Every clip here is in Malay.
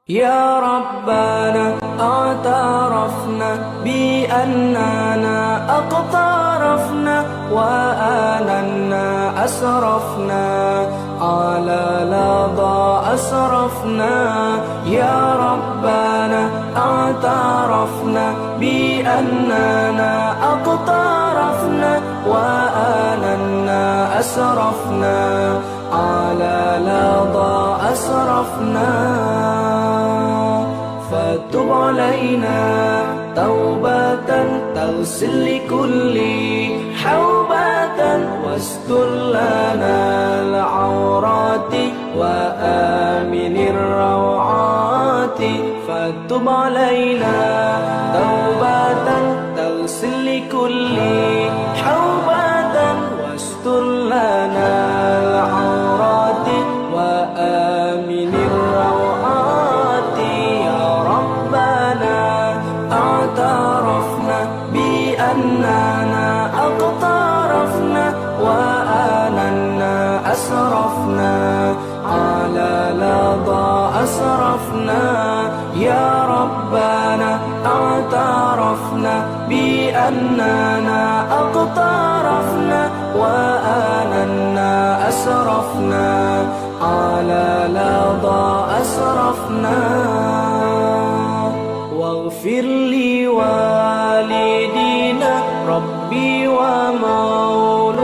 يا ربنا اعترفنا بأننا اقترفنا وآننا أسرفنا على لظى أسرفنا. يا ربنا اعترفنا بأننا اقترفنا وآننا أسرفنا على لظى أسرفنا. فتب علينا توبة تغسل لكل حوبة واستر لنا العورات وآمن الروعات. فتب علينا توبة تغسل لكل حوبة واستر لنا العورات وآمن الروعات. يا ربنا اعترفنا بأننا اقترفنا وآننا أسرفنا على لظى أسرفنا. يا ربنا اعترفنا بأننا اقترفنا وآننا أسرفنا على لظى أسرفنا. واغفر لوالدينا ربي ومولودينا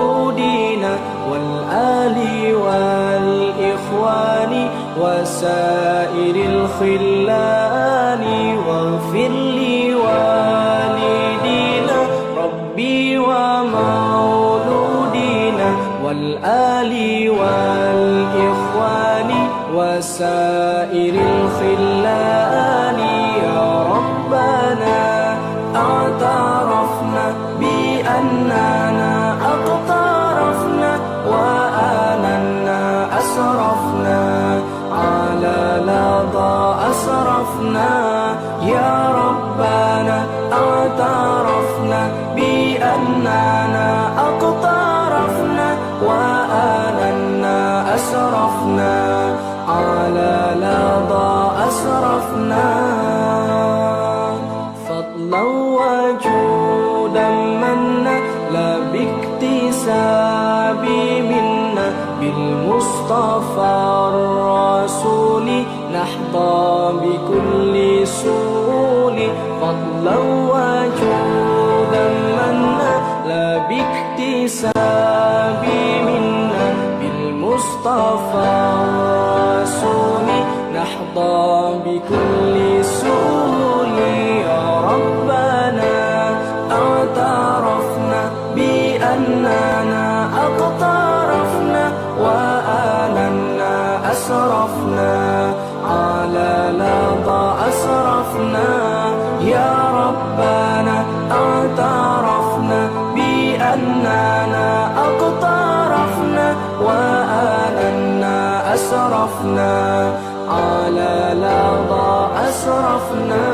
والآل والإخوان وسائر الخلان. واغفر لوالدينا ربي ومولودينا والآل والإخوان وسائر الخلان. يا ربنا اعترفنا بأننا اقترفنا وآننا أسرفنا على لظى أسرفنا. يا ربنا اعترفنا بأننا اقترفنا وآننا أسرفنا على لظى أسرفنا. فضلا وجودا منا لا باكتساب منا بالمصطفى الرسول نحظى بكل سول. فضلا وجودا منا لا باكتساب منا بالمصطفى الرسول نحظى بكل سول. يا ربنا اعترفنا بأننا اقترفنا وآننا أسرفنا على لظى أسرفنا. يا ربنا اعترفنا بأننا اقترفنا وآننا أسرفنا على لظى أسرفنا.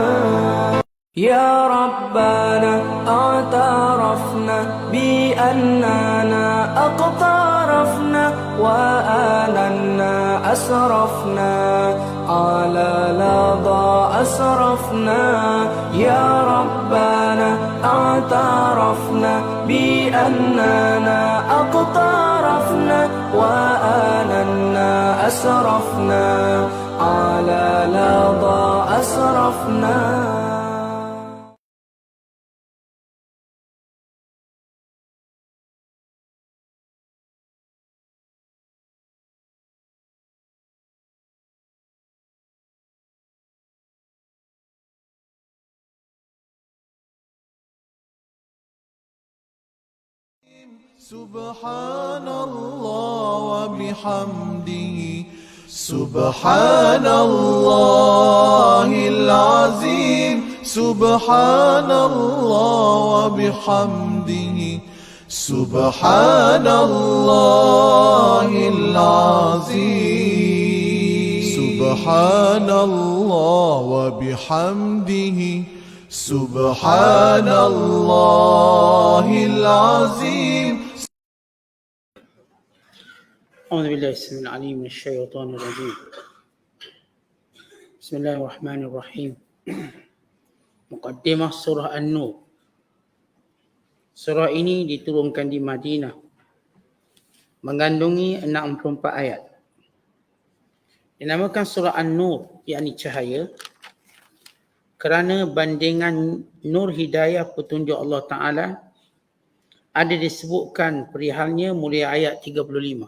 يا ربنا اعترفنا بأننا اقترفنا وآننا أسرفنا على لظى أسرفنا. يا ربنا اعترفنا بأننا اقترفنا وآننا أسرفنا على لظى أسرفنا. سبحان الله وبحمده سبحان الله العظيم. سبحان الله وبحمده سبحان الله العظيم. سبحان الله وبحمده سبحان الله العظيم. أعوذ بالله السميع العليم من الشيطان الرجيم. Bismillahirrahmanirrahim. Muqaddimah Surah An-Nur. Surah ini diturunkan di Madinah, mengandungi 64 ayat. Dinamakan Surah An-Nur, yakni cahaya, kerana bandingan nur hidayah petunjuk Allah Ta'ala ada disebutkan perihalnya mulai ayat 35.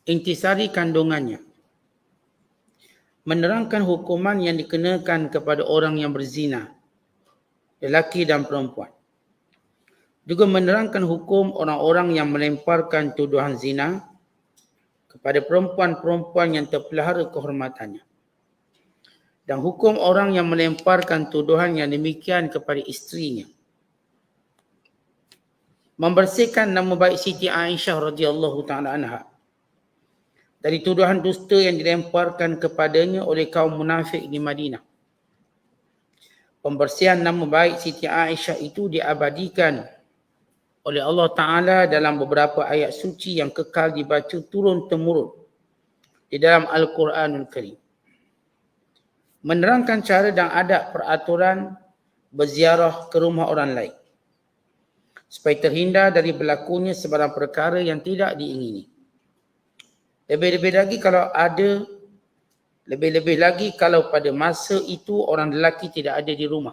Intisari kandungannya, menerangkan hukuman yang dikenakan kepada orang yang berzina, lelaki dan perempuan. Juga menerangkan hukum orang-orang yang melemparkan tuduhan zina kepada perempuan-perempuan yang terpelihara kehormatannya. Dan hukum orang yang melemparkan tuduhan yang demikian kepada isterinya. Membersihkan nama baik Siti Aisyah radhiyallahu ta'ala anha dari tuduhan dusta yang dilemparkan kepadanya oleh kaum munafik di Madinah. Pembersihan nama baik Siti Aisyah itu diabadikan oleh Allah Ta'ala dalam beberapa ayat suci yang kekal dibaca turun-temurun di dalam Al-Quranul Karim. Menerangkan cara dan adab peraturan berziarah ke rumah orang lain, supaya terhindar dari berlakunya sebarang perkara yang tidak diingini. Lebih-lebih lagi kalau pada masa itu orang lelaki tidak ada di rumah.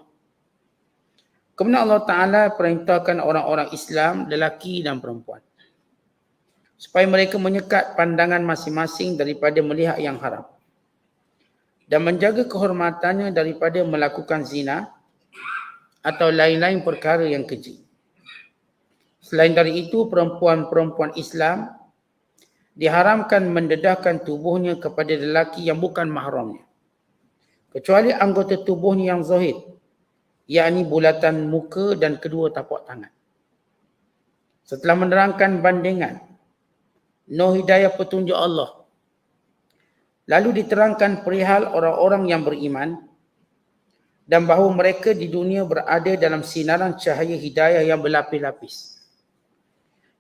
Kemudian Allah Ta'ala perintahkan orang-orang Islam, lelaki dan perempuan, supaya mereka menyekat pandangan masing-masing daripada melihat yang haram dan menjaga kehormatannya daripada melakukan zina atau lain-lain perkara yang keji. Selain dari itu, perempuan-perempuan Islam diharamkan mendedahkan tubuhnya kepada lelaki yang bukan mahramnya, kecuali anggota tubuhnya yang zahir, yakni bulatan muka dan kedua tapak tangan. Setelah menerangkan bandingan nur hidayah petunjuk Allah, lalu diterangkan perihal orang-orang yang beriman dan bahawa mereka di dunia berada dalam sinaran cahaya hidayah yang berlapis-lapis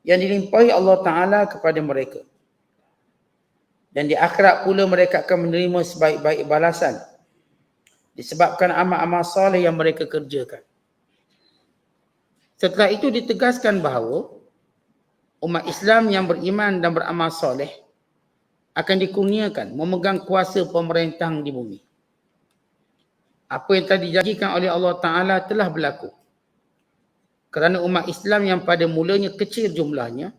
yang dilimpahi Allah Ta'ala kepada mereka. Dan di akhirat pula mereka akan menerima sebaik-baik balasan disebabkan amal-amal soleh yang mereka kerjakan. Setelah itu ditegaskan bahawa umat Islam yang beriman dan beramal soleh akan dikurniakan memegang kuasa pemerintahan di bumi. Apa yang telah dijanjikan oleh Allah Ta'ala telah berlaku. Kerana umat Islam yang pada mulanya kecil jumlahnya,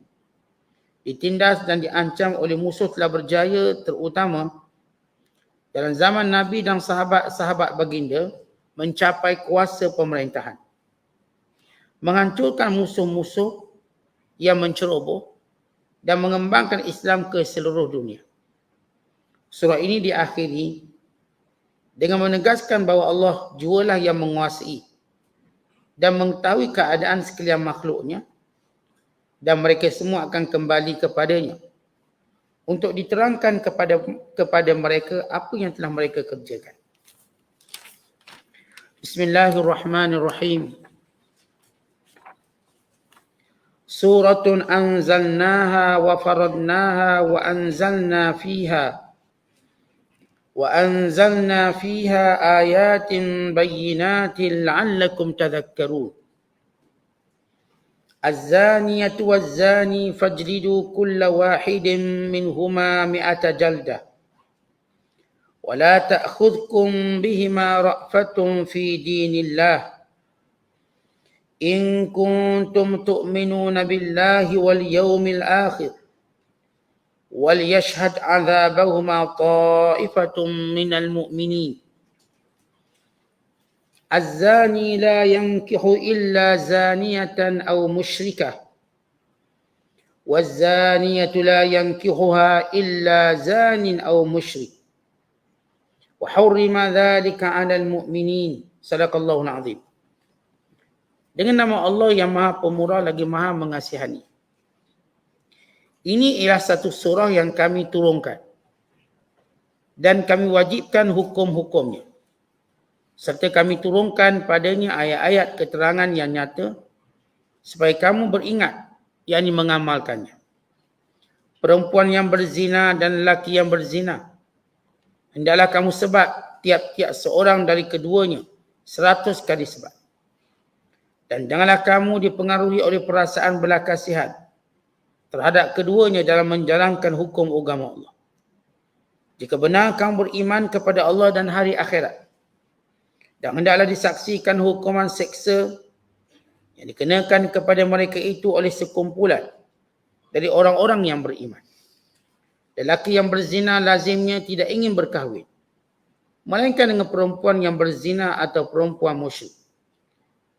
ditindas dan diancam oleh musuh telah berjaya, terutama dalam zaman Nabi dan sahabat-sahabat baginda, mencapai kuasa pemerintahan, menghancurkan musuh-musuh yang menceroboh dan mengembangkan Islam ke seluruh dunia. Surah ini diakhiri dengan menegaskan bahawa Allah jualah yang menguasai dan mengetahui keadaan sekalian makhluknya, dan mereka semua akan kembali kepadanya untuk diterangkan kepada mereka apa yang telah mereka kerjakan. Bismillahirrahmanirrahim. Suratun anzalnaha wa faradnaha wa anzalna fiha ayatin bayyinatin la'allakum tadhakkarun. الزانية والزاني فاجلدوا كل واحد منهما 100 جلدة ولا تأخذكم بهما رأفة في دين الله إن كنتم تؤمنون بالله واليوم الآخر وليشهد عذابهما طائفة من المؤمنين. الزاني لا ينكح إلا زانية أو مشركة والزانية لا ينكحها إلا زان أو مشرك وحرم ذلك على المؤمنين. صدق الله العظيم. Dengan nama Allah yang Maha Pemurah lagi Maha Mengasihani. Ini ialah satu surah yang kami turunkan dan kami wajibkan hukum-hukumnya, serta kami turunkan padanya ayat-ayat keterangan yang nyata supaya kamu beringat, yakni mengamalkannya. Perempuan yang berzina dan lelaki yang berzina hendaklah kamu sebat tiap-tiap seorang dari keduanya 100 kali sebat. Dan janganlah kamu dipengaruhi oleh perasaan belas kasihan terhadap keduanya dalam menjalankan hukum agama Allah. Jika benar kamu beriman kepada Allah dan hari akhirat, dan hendaklah disaksikan hukuman seksa yang dikenakan kepada mereka itu oleh sekumpulan dari orang-orang yang beriman. Lelaki yang berzina lazimnya tidak ingin berkahwin, melainkan dengan perempuan yang berzina atau perempuan musyrik.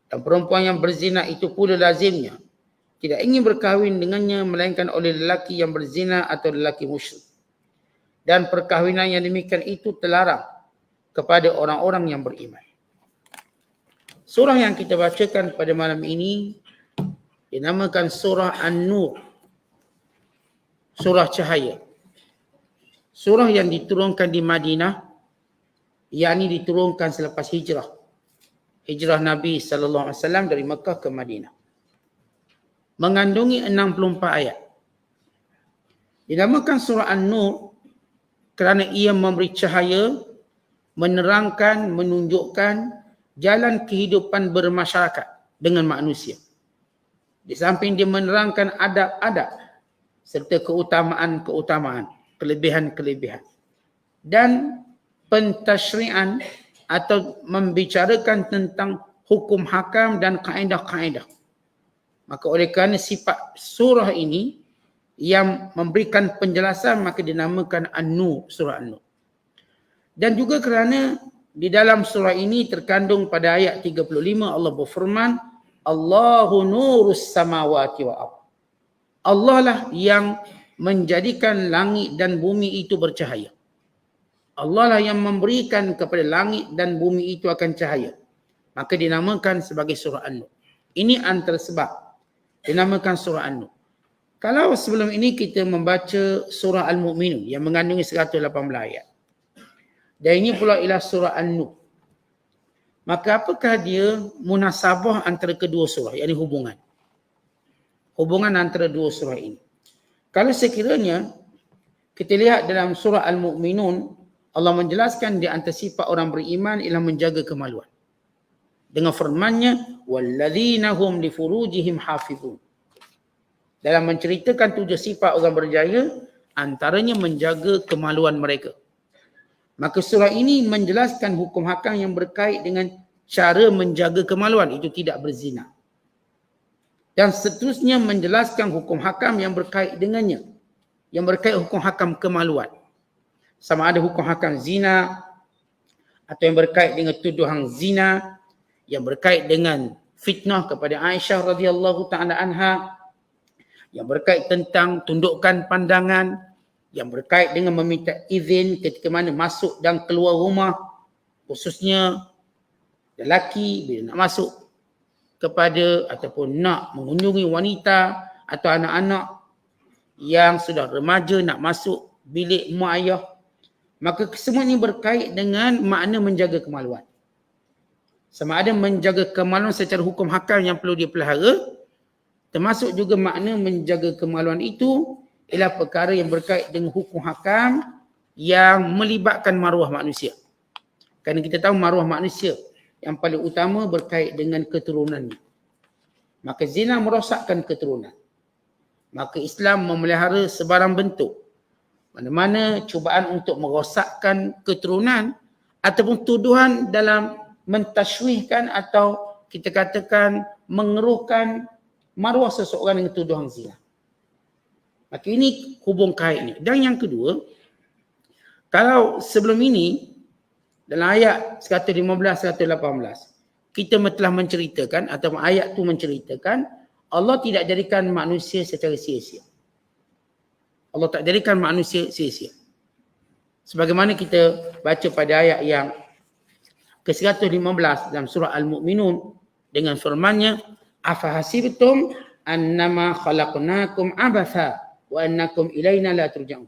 Dan perempuan yang berzina itu pula lazimnya tidak ingin berkahwin dengannya, melainkan oleh lelaki yang berzina atau lelaki musyrik. Dan perkahwinan yang demikian itu terlarang kepada orang-orang yang beriman. Surah yang kita bacakan pada malam ini dinamakan Surah An-Nur, Surah Cahaya. Surah yang diturunkan di Madinah, yakni diturunkan selepas hijrah Nabi SAW dari Mekah ke Madinah. Mengandungi 64 ayat. Dinamakan Surah An-Nur kerana ia memberi cahaya, menerangkan, menunjukkan jalan kehidupan bermasyarakat dengan manusia. Di samping dia menerangkan adab-adab serta keutamaan-keutamaan, kelebihan-kelebihan. Dan pentashri'an atau membicarakan tentang hukum hakam dan kaedah-kaedah. Maka oleh kerana sifat surah ini yang memberikan penjelasan, maka dinamakan An-Nur, Surah An-Nur. Dan juga kerana di dalam surah ini terkandung pada ayat 35 Allah berfirman, Allahu nurus samawati wa ardh. Allah lah yang menjadikan langit dan bumi itu bercahaya. Allah lah yang memberikan kepada langit dan bumi itu akan cahaya. Maka dinamakan sebagai surah An-Nur. Ini antara sebab dinamakan surah An-Nur. Kalau sebelum ini kita membaca surah Al-Mu'minun yang mengandungi 118 ayat. Dan ini pula ialah surah An-Nur. Maka apakah dia munasabah antara kedua surah, yakni hubungan? Hubungan antara dua surah ini. Kalau sekiranya kita lihat dalam surah Al-Mu'minun, Allah menjelaskan di antara sifat orang beriman ialah menjaga kemaluan. Dengan firman-Nya, walladzina hum li furujihim hafizun. Dalam menceritakan 7 sifat orang berjaya, antaranya menjaga kemaluan mereka. Maka surah ini menjelaskan hukum hakam yang berkait dengan cara menjaga kemaluan, itu tidak berzina. Dan seterusnya menjelaskan hukum hakam yang berkait dengannya, yang berkait hukum hakam kemaluan. Sama ada hukum hakam zina, atau yang berkait dengan tuduhan zina, yang berkait dengan fitnah kepada Aisyah radhiyallahu ta'ala anha, yang berkait tentang tundukkan pandangan, yang berkait dengan meminta izin ketika mana masuk dan keluar rumah, khususnya lelaki bila nak masuk kepada ataupun nak mengunjungi wanita atau anak-anak yang sudah remaja nak masuk bilik mak ayah. Maka semua ini berkait dengan makna menjaga kemaluan. Sama ada menjaga kemaluan secara hukum hakam yang perlu dipelihara, termasuk juga makna menjaga kemaluan itu ialah perkara yang berkait dengan hukum hakam yang melibatkan maruah manusia. Kerana kita tahu maruah manusia yang paling utama berkait dengan keturunannya. Maka zina merosakkan keturunan. Maka Islam memelihara sebarang bentuk. Mana-mana cubaan untuk merosakkan keturunan ataupun tuduhan dalam mentashwihkan atau kita katakan mengeruhkan maruah seseorang dengan tuduhan zina. Maka ini hubung kaitnya. Dan yang kedua, kalau sebelum ini dalam ayat 115-118 kita telah menceritakan atau ayat tu menceritakan Allah tidak jadikan manusia secara sia-sia. Allah tak jadikan manusia sia-sia. Sebagaimana kita baca pada ayat yang ke-115 dalam surah Al-Mu'minun dengan firman-Nya, afahasibtum annama khalaqnakum abatha wa annakum ilaina la turja'un.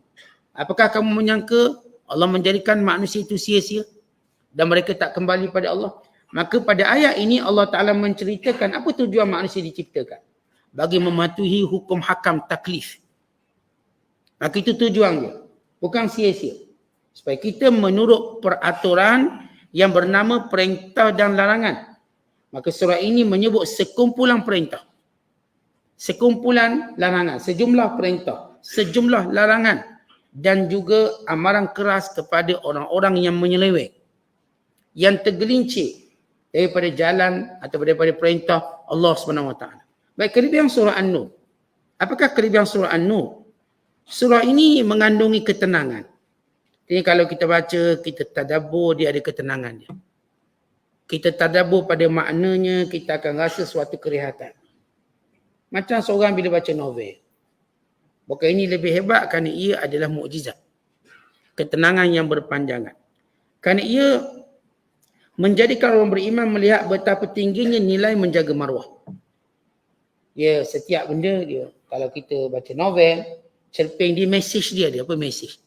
Apakah kamu menyangka Allah menjadikan manusia itu sia-sia dan mereka tak kembali pada Allah? Maka pada ayat ini Allah Ta'ala menceritakan apa tujuan manusia diciptakan. Bagi mematuhi hukum hakam taklif. Maka itu tujuan dia. Bukan sia-sia. Supaya kita menurut peraturan yang bernama perintah dan larangan. Maka surah ini menyebut sekumpulan perintah, sekumpulan larangan, sejumlah perintah, sejumlah larangan dan juga amaran keras kepada orang-orang yang menyeleweng, yang tergelincir daripada jalan atau daripada perintah Allah SWT. Baik, kelebihan surah An-Nur. Apakah kelebihan surah An-Nur? Surah ini mengandungi ketenangan. Jadi kalau kita baca, kita tadabbur, dia ada ketenangan dia. Kita tadabbur pada maknanya, kita akan rasa suatu kerihatan. Macam seorang bila baca novel. Bukan ini lebih hebat kerana ia adalah mukjizat. Ketenangan yang berpanjangan. Kerana ia menjadikan orang beriman melihat betapa tingginya nilai menjaga maruah. Ya, setiap benda dia. Kalau kita baca novel, cerpen dia, mesej dia apa mesej?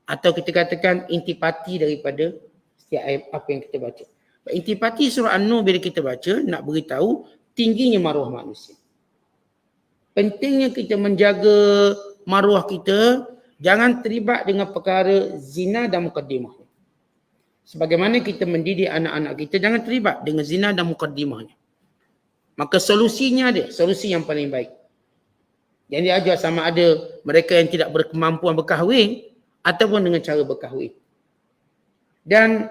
Atau kita katakan intipati daripada setiap ayat apa yang kita baca. Intipati surah An-Nur bila kita baca, nak beritahu tingginya maruah manusia. Pentingnya kita menjaga maruah kita, jangan terlibat dengan perkara zina dan mukaddimah. Sebagaimana kita mendidik anak-anak kita, jangan terlibat dengan zina dan mukaddimahnya. Maka solusinya ada, solusi yang paling baik. Yang diajar sama ada mereka yang tidak berkemampuan berkahwin ataupun dengan cara berkahwin. Dan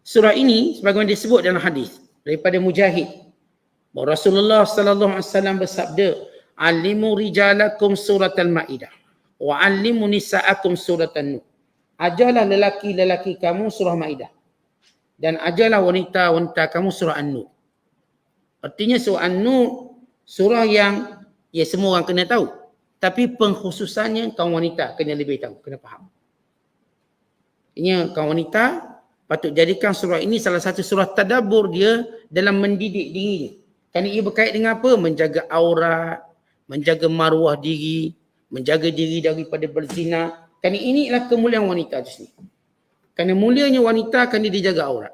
surah ini sebagaimana disebut dalam hadis daripada Mujahid, bahawa Rasulullah sallallahu alaihi wasallam bersabda, "Alimu rijalakum surat al-Maidah wa alimu nisaakum surat an-Nur." Ajarlah lelaki-lelaki kamu surah Maidah dan ajarlah wanita-wanita kamu surah An-Nur. Artinya surah An-Nur surah yang semua orang kena tahu, tapi pengkhususannya kaum wanita kena lebih tahu, kena faham. Ini kaum wanita patut jadikan surah ini salah satu surah tadabbur dia dalam mendidik dirinya. Kerana ia berkait dengan apa? Menjaga aurat, menjaga maruah diri, menjaga diri daripada berzina. Kerana inilah kemuliaan wanita itu sendiri. Kerana mulianya wanita kerana dia dijaga aurat.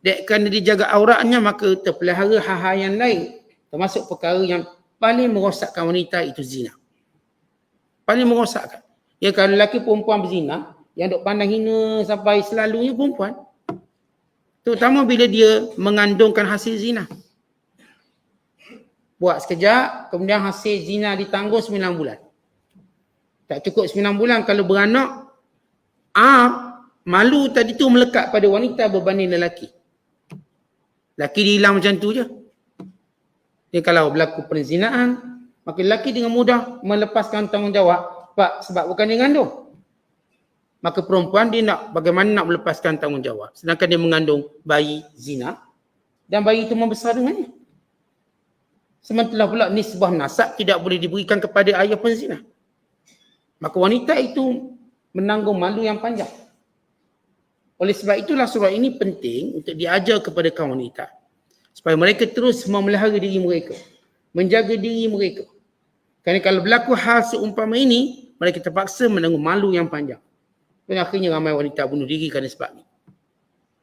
Kerana dijaga auratnya maka terpelihara hal-hal yang lain. Termasuk perkara yang paling merosakkan wanita itu zina. Paling merosakkan. Ya, kalau lelaki perempuan berzina, yang duk pandang hina sampai selalunya perempuan. Terutama bila dia mengandungkan hasil zina. Buat sekejap, kemudian hasil zina ditangguh 9 bulan. Tak cukup 9 bulan kalau beranak, malu tadi tu melekat pada wanita berbanding lelaki. Lelaki dia hilang macam tu je. Jadi kalau berlaku perzinaan, maka lelaki dengan mudah melepaskan tanggungjawab sebab bukan dia mengandung. Maka perempuan dia nak bagaimana nak melepaskan tanggungjawab. Sedangkan dia mengandung bayi zina dan bayi itu membesar dengannya. Sementara pula nisbah nasab tidak boleh diberikan kepada ayah penzina. Maka wanita itu menanggung malu yang panjang. Oleh sebab itulah surah ini penting untuk diajar kepada kaum wanita. Supaya mereka terus memelihara diri mereka. Menjaga diri mereka. Kerana kalau berlaku hal seumpama ini, mereka terpaksa menanggung malu yang panjang. Dan akhirnya ramai wanita bunuh diri kerana sebab ini.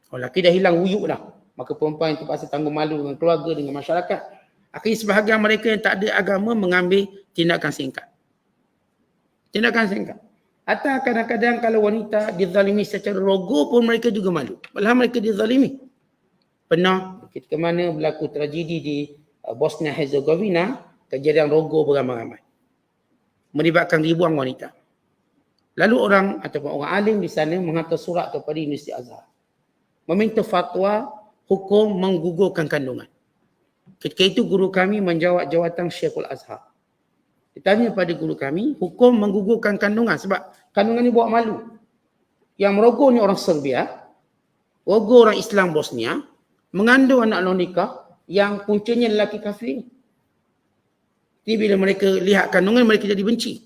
Kalau lelaki dah hilang wuyuk dah, maka perempuan yang terpaksa tanggung malu dengan keluarga, dengan masyarakat. Akhirnya sebahagian mereka yang tak ada agama mengambil tindakan singkat. Tindakan singkat. Atau kadang-kadang kalau wanita dizalimi secara rogo pun mereka juga malu. Malah mereka dizalimi. Pernah ketika mana berlaku tragedi di Bosnia Herzegovina, kejadian rogo beramai-ramai. Melibatkan ribuan wanita. Lalu orang ataupun orang alim di sana menghantar surat kepada Universiti Azhar. Meminta fatwa hukum menggugurkan kandungan. Ketika itu guru kami menjawab jawatan Syekhul Azhar. Ditanya pada guru kami, hukum menggugurkan kandungan sebab kandungan ni buat malu. Yang merogoh ni orang Serbia, rogoh orang Islam Bosnia, mengandung anak luar nikah yang puncanya lelaki kafir. Jadi bila mereka lihat kandungan, mereka jadi benci.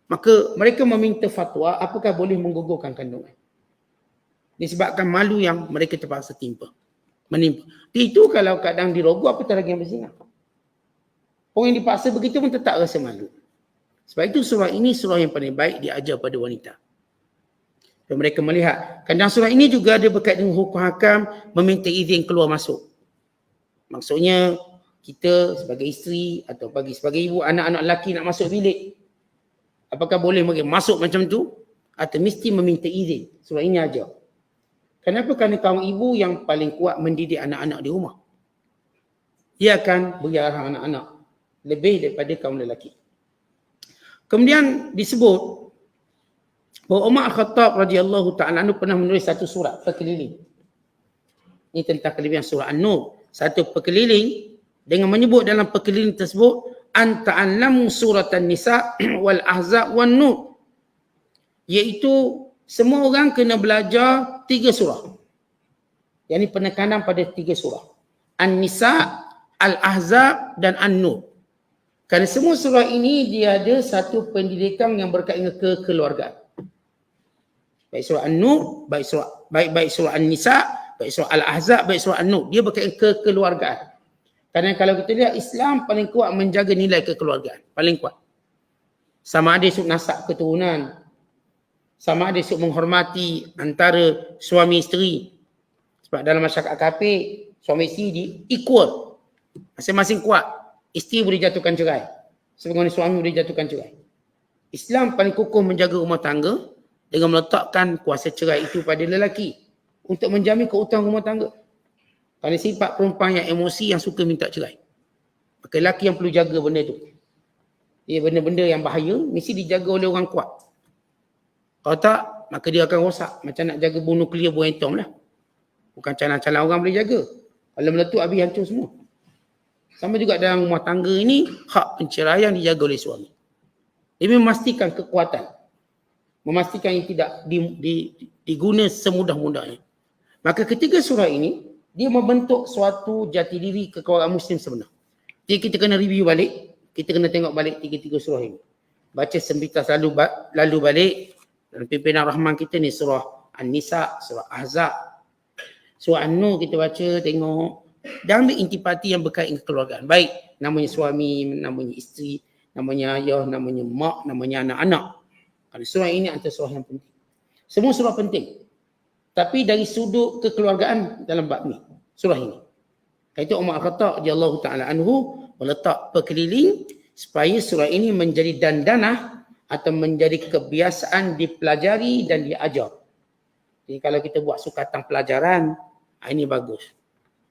Maka mereka meminta fatwa apakah boleh menggugurkan kandungan. Disebabkan malu yang mereka terpaksa menimpa. Itu kalau kadang dirogoh, apatah lagi yang berzina. Orang yang dipaksa begitu pun tetap rasa malu. Sebab itu surah ini surah yang paling baik diajar pada wanita. Dan mereka melihat. Kadang surah ini juga ada berkait dengan hukum hakam meminta izin keluar masuk. Maksudnya kita sebagai isteri atau sebagai ibu, anak-anak lelaki nak masuk bilik. Apakah boleh mereka masuk macam tu? atau mesti meminta izin. Surah ini ajar. Kenapa? Kerana kaum ibu yang paling kuat mendidik anak-anak di rumah. Dia akan beri arahan anak-anak lebih daripada kaum lelaki. Kemudian disebut bahawa Umar Al-Khattab radhiyallahu ta'ala anhu pernah menulis satu surat perkeliling. Ini tentang kelebihan surah An-Nur. Satu perkeliling dengan menyebut dalam perkeliling tersebut anta'allamu surat An-Nisa wal Ahzab wan Nur. Iaitu semua orang kena belajar 3 surah. Yang ini penekanan pada 3 surah. An-Nisa, Al-Ahzab dan An-Nur. Kerana semua surah ini dia ada satu pendidikan yang berkaitan dengan kekeluargaan. Baik surah An-Nur, baik surah An-Nisa, baik surah Al-Ahzab, baik surah An-Nur. Dia berkaitan kekeluargaan. Kerana kalau kita lihat Islam paling kuat menjaga nilai kekeluargaan. Paling kuat. Sama ada sub nasab keturunan. Sama ada sub menghormati antara suami isteri. Sebab dalam masyarakat kafir, suami isteri di equal. Masing-masing kuat. Isteri boleh jatuhkan cerai. Sebagaimana suami boleh jatuhkan cerai. Islam paling kukuh menjaga rumah tangga dengan meletakkan kuasa cerai itu pada lelaki untuk menjamin keutuhan rumah tangga. Kerana sifat perempuan yang emosi yang suka minta cerai. Maka lelaki yang perlu jaga benda tu. Dia benda-benda yang bahaya mesti dijaga oleh orang kuat. Kalau tak, maka dia akan rosak. Macam nak jaga bom nuklear, bom atom lah. Bukan calang-calang orang boleh jaga. Kalau meletup, habis hancur semua. Sama juga dalam rumah tangga ini, hak penceraian dijaga oleh suami. Dia memastikan kekuatan. Memastikan yang tidak diguna semudah-mudahnya. Maka ketiga surah ini, dia membentuk suatu jati diri kekeluargaan Muslim sebenar. Jadi kita kena review balik. Kita kena tengok balik 3 surah ini. Baca sembitas lalu balik. Dalam pimpinan Rahman kita ni surah An-Nisa, surah Ahzab. Surah An-Nur kita baca, tengok. Dan ambil intipati yang berkaitan dengan kekeluargaan. Baik, namanya suami, namanya isteri, namanya ayah, namanya mak, namanya anak-anak. Kerana surah ini antara surah yang penting. Semua surah penting. Tapi dari sudut kekeluargaan dalam bab ni, surah ini. Itu Umar Al-Khattab radhiyallahu ta'ala anhu meletak perkeliling supaya surah ini menjadi dandanah atau menjadi kebiasaan dipelajari dan diajar. Jadi kalau kita buat sukatan pelajaran, ini bagus.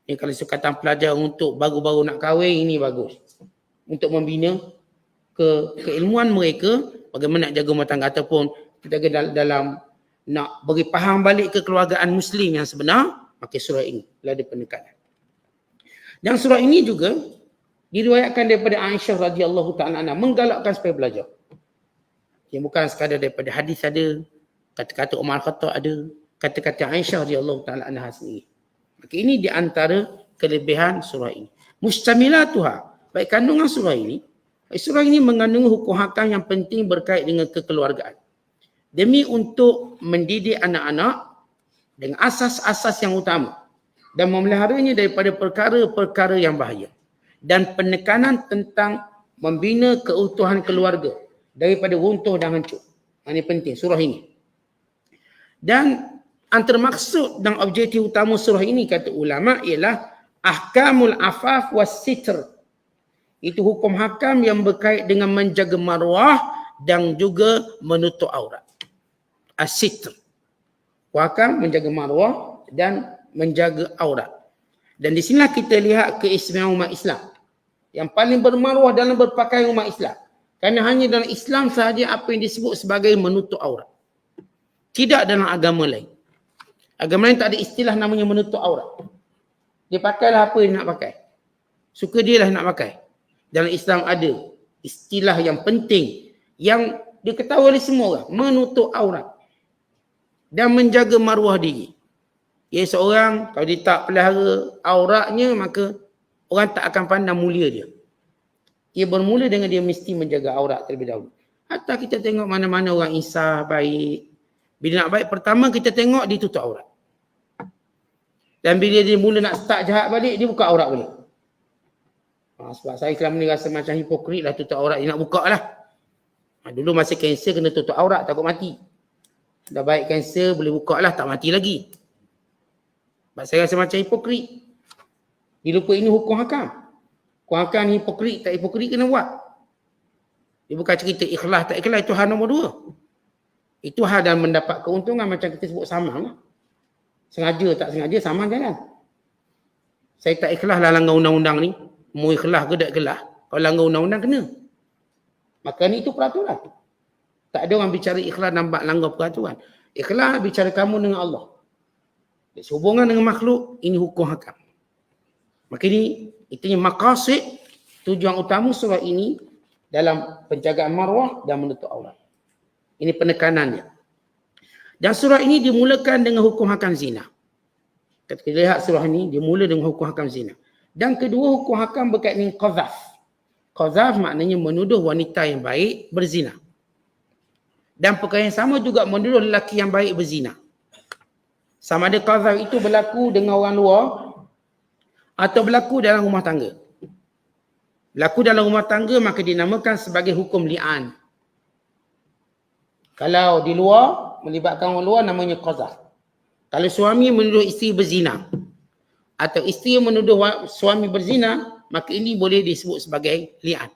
Ini kalau sukatan pelajar untuk baru-baru nak kahwin, ini bagus. Untuk membina keilmuan mereka, bagaimana nak jaga rumah tangga ataupun kita jaga dalam nak beri faham balik kekeluargaan Muslim yang sebenar, maka surah ini ada penekanan. Dan surah ini juga diriwayatkan daripada Aisyah radhiyallahu ta'ala anha menggalakkan supaya belajar. Yang bukan sekadar daripada hadis ada, kata-kata Umar Khattab ada, kata-kata Aisyah radhiyallahu ta'ala anha sendiri. Maka ini di antara kelebihan surah ini. Mustamilatuha, baik kandungan surah ini mengandungi hukum hakam yang penting berkait dengan kekeluargaan. Demi untuk mendidik anak-anak dengan asas-asas yang utama dan memeliharanya daripada perkara-perkara yang bahaya. Dan penekanan tentang membina keutuhan keluarga daripada runtuh dan hancur. Ini penting surah ini. Dan antara maksud dan objektif utama surah ini kata ulama ialah ahkamul afaf was sitr. Itu hukum hakam yang berkait dengan menjaga maruah dan juga menutup aurat. As-sitr. Hakam menjaga maruah dan menjaga aurat. Dan di sinilah kita lihat keistimewaan umat Islam. Yang paling bermaruah dalam berpakaian umat Islam. Kerana hanya dalam Islam sahaja apa yang disebut sebagai menutup aurat. Tidak dalam agama lain. Agama lain tak ada istilah namanya menutup aurat. Dia pakailah apa yang nak pakai. Suka dia lah nak pakai. Dalam Islam ada istilah yang penting yang diketahui oleh semua orang. Menutup aurat. Dan menjaga maruah diri. Ya, seorang kalau dia tak pelihara auratnya, maka orang tak akan pandang mulia dia. Ia bermula dengan dia mesti menjaga aurat terlebih dahulu. Hatta kita tengok mana-mana orang insaf, baik. Bila nak baik, pertama kita tengok dia tutup aurat. Dan bila dia mula nak start jahat balik, dia buka aurat balik. Sebab saya selama ni rasa macam hipokrit lah tutup aurat. Dia nak buka lah. Dulu masa kanser kena tutup aurat, takut mati. Dah baik kanser, boleh buka lah, tak mati lagi. Sebab saya rasa macam hipokrit. Dia lupa ini hukum hakam. Hukum hakam ni hipokrit, tak hipokrit kena buat. Dia bukan cerita ikhlas tak ikhlas, itu hal nombor 2. Itu hal dan mendapat keuntungan macam kita sebut samang lah. Sengaja tak sengaja sama jangan. Saya tak ikhlas lah langgar undang-undang ni. Mau ikhlas ke tak ikhlas. Kalau langgar undang-undang kena. Maka ni itu peraturan. Tak ada orang bicara ikhlas nampak langgar peraturan. Ikhlas bicara kamu dengan Allah. Sehubungan dengan makhluk, ini hukum hakam. Maka ini, itunya maqasid, tujuan utama surah ini dalam penjagaan maruah dan menutup aurat. Ini penekanannya. Dan surah ini dimulakan dengan hukum hakam zina. Kita lihat surah ini, dimula dengan hukum hakam zina. Dan kedua, hukum hakam berkaitan dengan qazaf. Qazaf maknanya menuduh wanita yang baik berzina. Dan perkara yang sama juga menuduh lelaki yang baik berzina. Sama ada qazaf itu berlaku dengan orang luar atau berlaku dalam rumah tangga. Berlaku dalam rumah tangga maka dinamakan sebagai hukum li'an. Kalau di luar, melibatkan orang luar namanya qazaf. Kalau suami menuduh isteri berzina atau isteri menuduh suami berzina, maka ini boleh disebut sebagai li'an.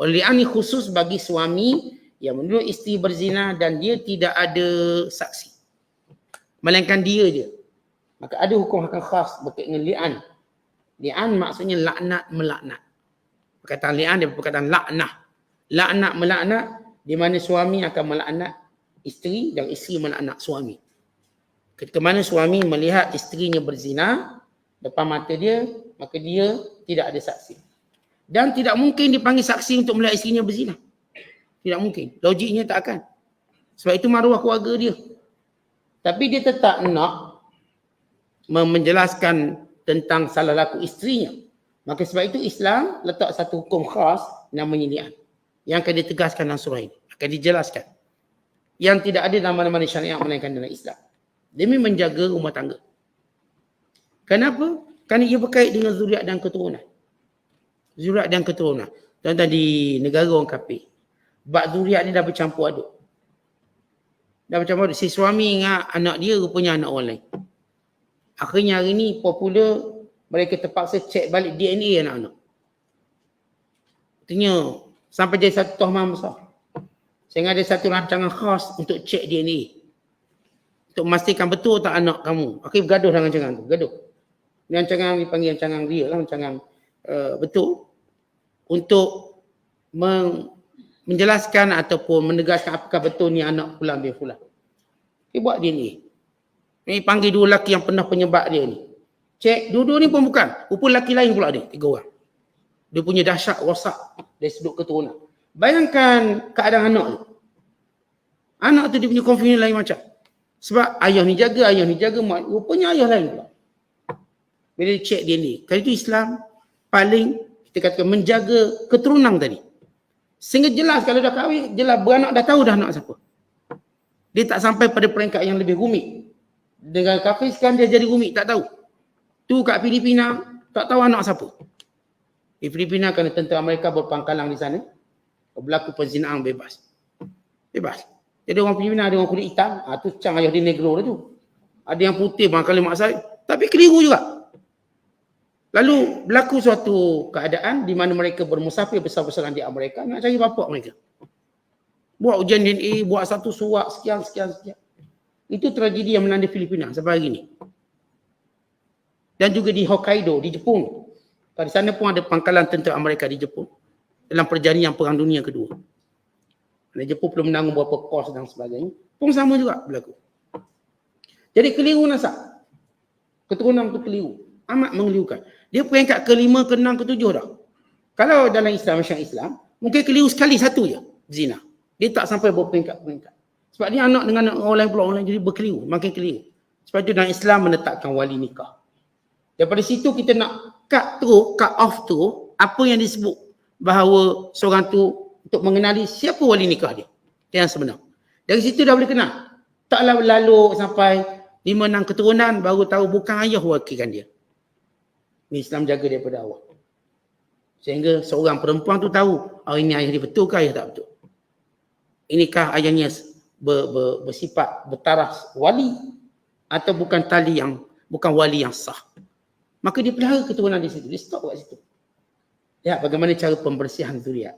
Li'an ini khusus bagi suami yang menuduh isteri berzina dan dia tidak ada saksi. Melainkan dia je. Maka ada hukum hakam khas berkaitan dengan li'an. Li'an maksudnya laknat melaknat. Perkataan li'an dia perkataan laknah. Laknat melaknat di mana suami akan melaknat isteri dan isteri melaknat suami. Ketika mana suami melihat isterinya berzina depan mata dia, maka dia tidak ada saksi. Dan tidak mungkin dipanggil saksi untuk melihat isterinya berzina. Tidak mungkin. Logiknya tak akan. Sebab itu maruah keluarga dia. Tapi dia tetap nak menjelaskan tentang salah laku isterinya. Maka sebab itu Islam letak satu hukum khas namanya li'an. Yang akan ditegaskan dalam surah ini. Akan dijelaskan. Yang tidak ada dalam mana-mana syariat melainkan dalam Islam. Demi menjaga rumah tangga. Kenapa? Kerana ia berkait dengan zuriat dan keturunan. Zuriat dan keturunan. Tuan-tuan di negara orang kafir. Bab zuriat ni dah bercampur aduk. Dah bercampur aduk. Si suami dengan anak dia rupanya anak orang lain. Akhirnya hari ni popular mereka terpaksa cek balik DNA anak-anak. Artinya sampai jadi satu tohmah besar. Sehingga ada satu rancangan khas untuk cek DNA. Untuk memastikan betul tak anak kamu. Akhirnya bergaduh dengan rancangan tu. Gaduh. Ini rancangan dipanggil rancangan real lah. Rancangan betul. Untuk menjelaskan ataupun menegaskan apakah betul ni anak fulan bin fulan. Dia buat DNA. Ni panggil dua lelaki yang pernah penyebab dia ni. Cek, dua-dua ni pun bukan. Rupa lelaki lain pula dia, 3 orang. Dia punya dahsyat rosak dari sudut keturunan. Bayangkan keadaan anak tu. Anak tu dia punya confidence lain macam. Sebab ayah ni jaga, rupanya ayah lain pula. Bila dia cek DNA. Kali itu Islam paling, kita katakan menjaga keturunan tadi. Sehingga jelas kalau dah kahwin, jelas beranak dah tahu dah anak siapa. Dia tak sampai pada peringkat yang lebih rumit. Dengan kafir sekarang dia jadi rumit, tak tahu. Tu kat Filipina, tak tahu anak siapa. Di Filipina kerana tentera Amerika berpangkalang di sana. Berlaku penzinaan bebas. Bebas. Jadi orang Filipina ada orang kulit hitam. Tu cang ayah dia negro dah tu. Ada yang putih barangkali maksud. Tapi keliru juga. Lalu berlaku suatu keadaan di mana mereka bermusafir besar-besaran di Amerika. Nak cari bapak mereka. Buat ujian DNA, buat satu surat sekian. Itu tragedi yang melanda Filipina sampai hari ini. Dan juga di Hokkaido, di Jepun. Di sana pun ada pangkalan tentera Amerika di Jepun. Dalam perjanjian Perang Dunia Kedua. Dan Jepun perlu menanggung beberapa kos dan sebagainya. Pun sama juga berlaku. Jadi keliru nasab. Keturunan itu keliru. Amat mengelirukan. Dia peringkat ke-5, ke-6, ke-7 dah. Kalau dalam Islam, masyarakat Islam, mungkin keliru sekali satu je. Zina. Dia tak sampai berperingkat-peringkat. Sebab dia anak dengan orang lain pula, orang lain jadi berkeliru. Makin keliru. Sebab itu dalam Islam menetapkan wali nikah. Daripada situ kita nak cut off tu apa yang disebut bahawa seorang tu untuk mengenali siapa wali nikah dia. Yang sebenar. Dari situ dah boleh kenal. Taklah lalu sampai 5-6 keturunan baru tahu bukan ayah wakilkan dia. Islam jaga daripada awal. Sehingga seorang perempuan tu tahu, ini ayah dia betul ke ayah tak betul. Inikah ayahnya bersifat bertaraf wali atau bukan tali yang bukan wali yang sah. Maka dia pelihara keturunan di situ. Dia stop kat situ. Lihat bagaimana cara pembersihan zuriat.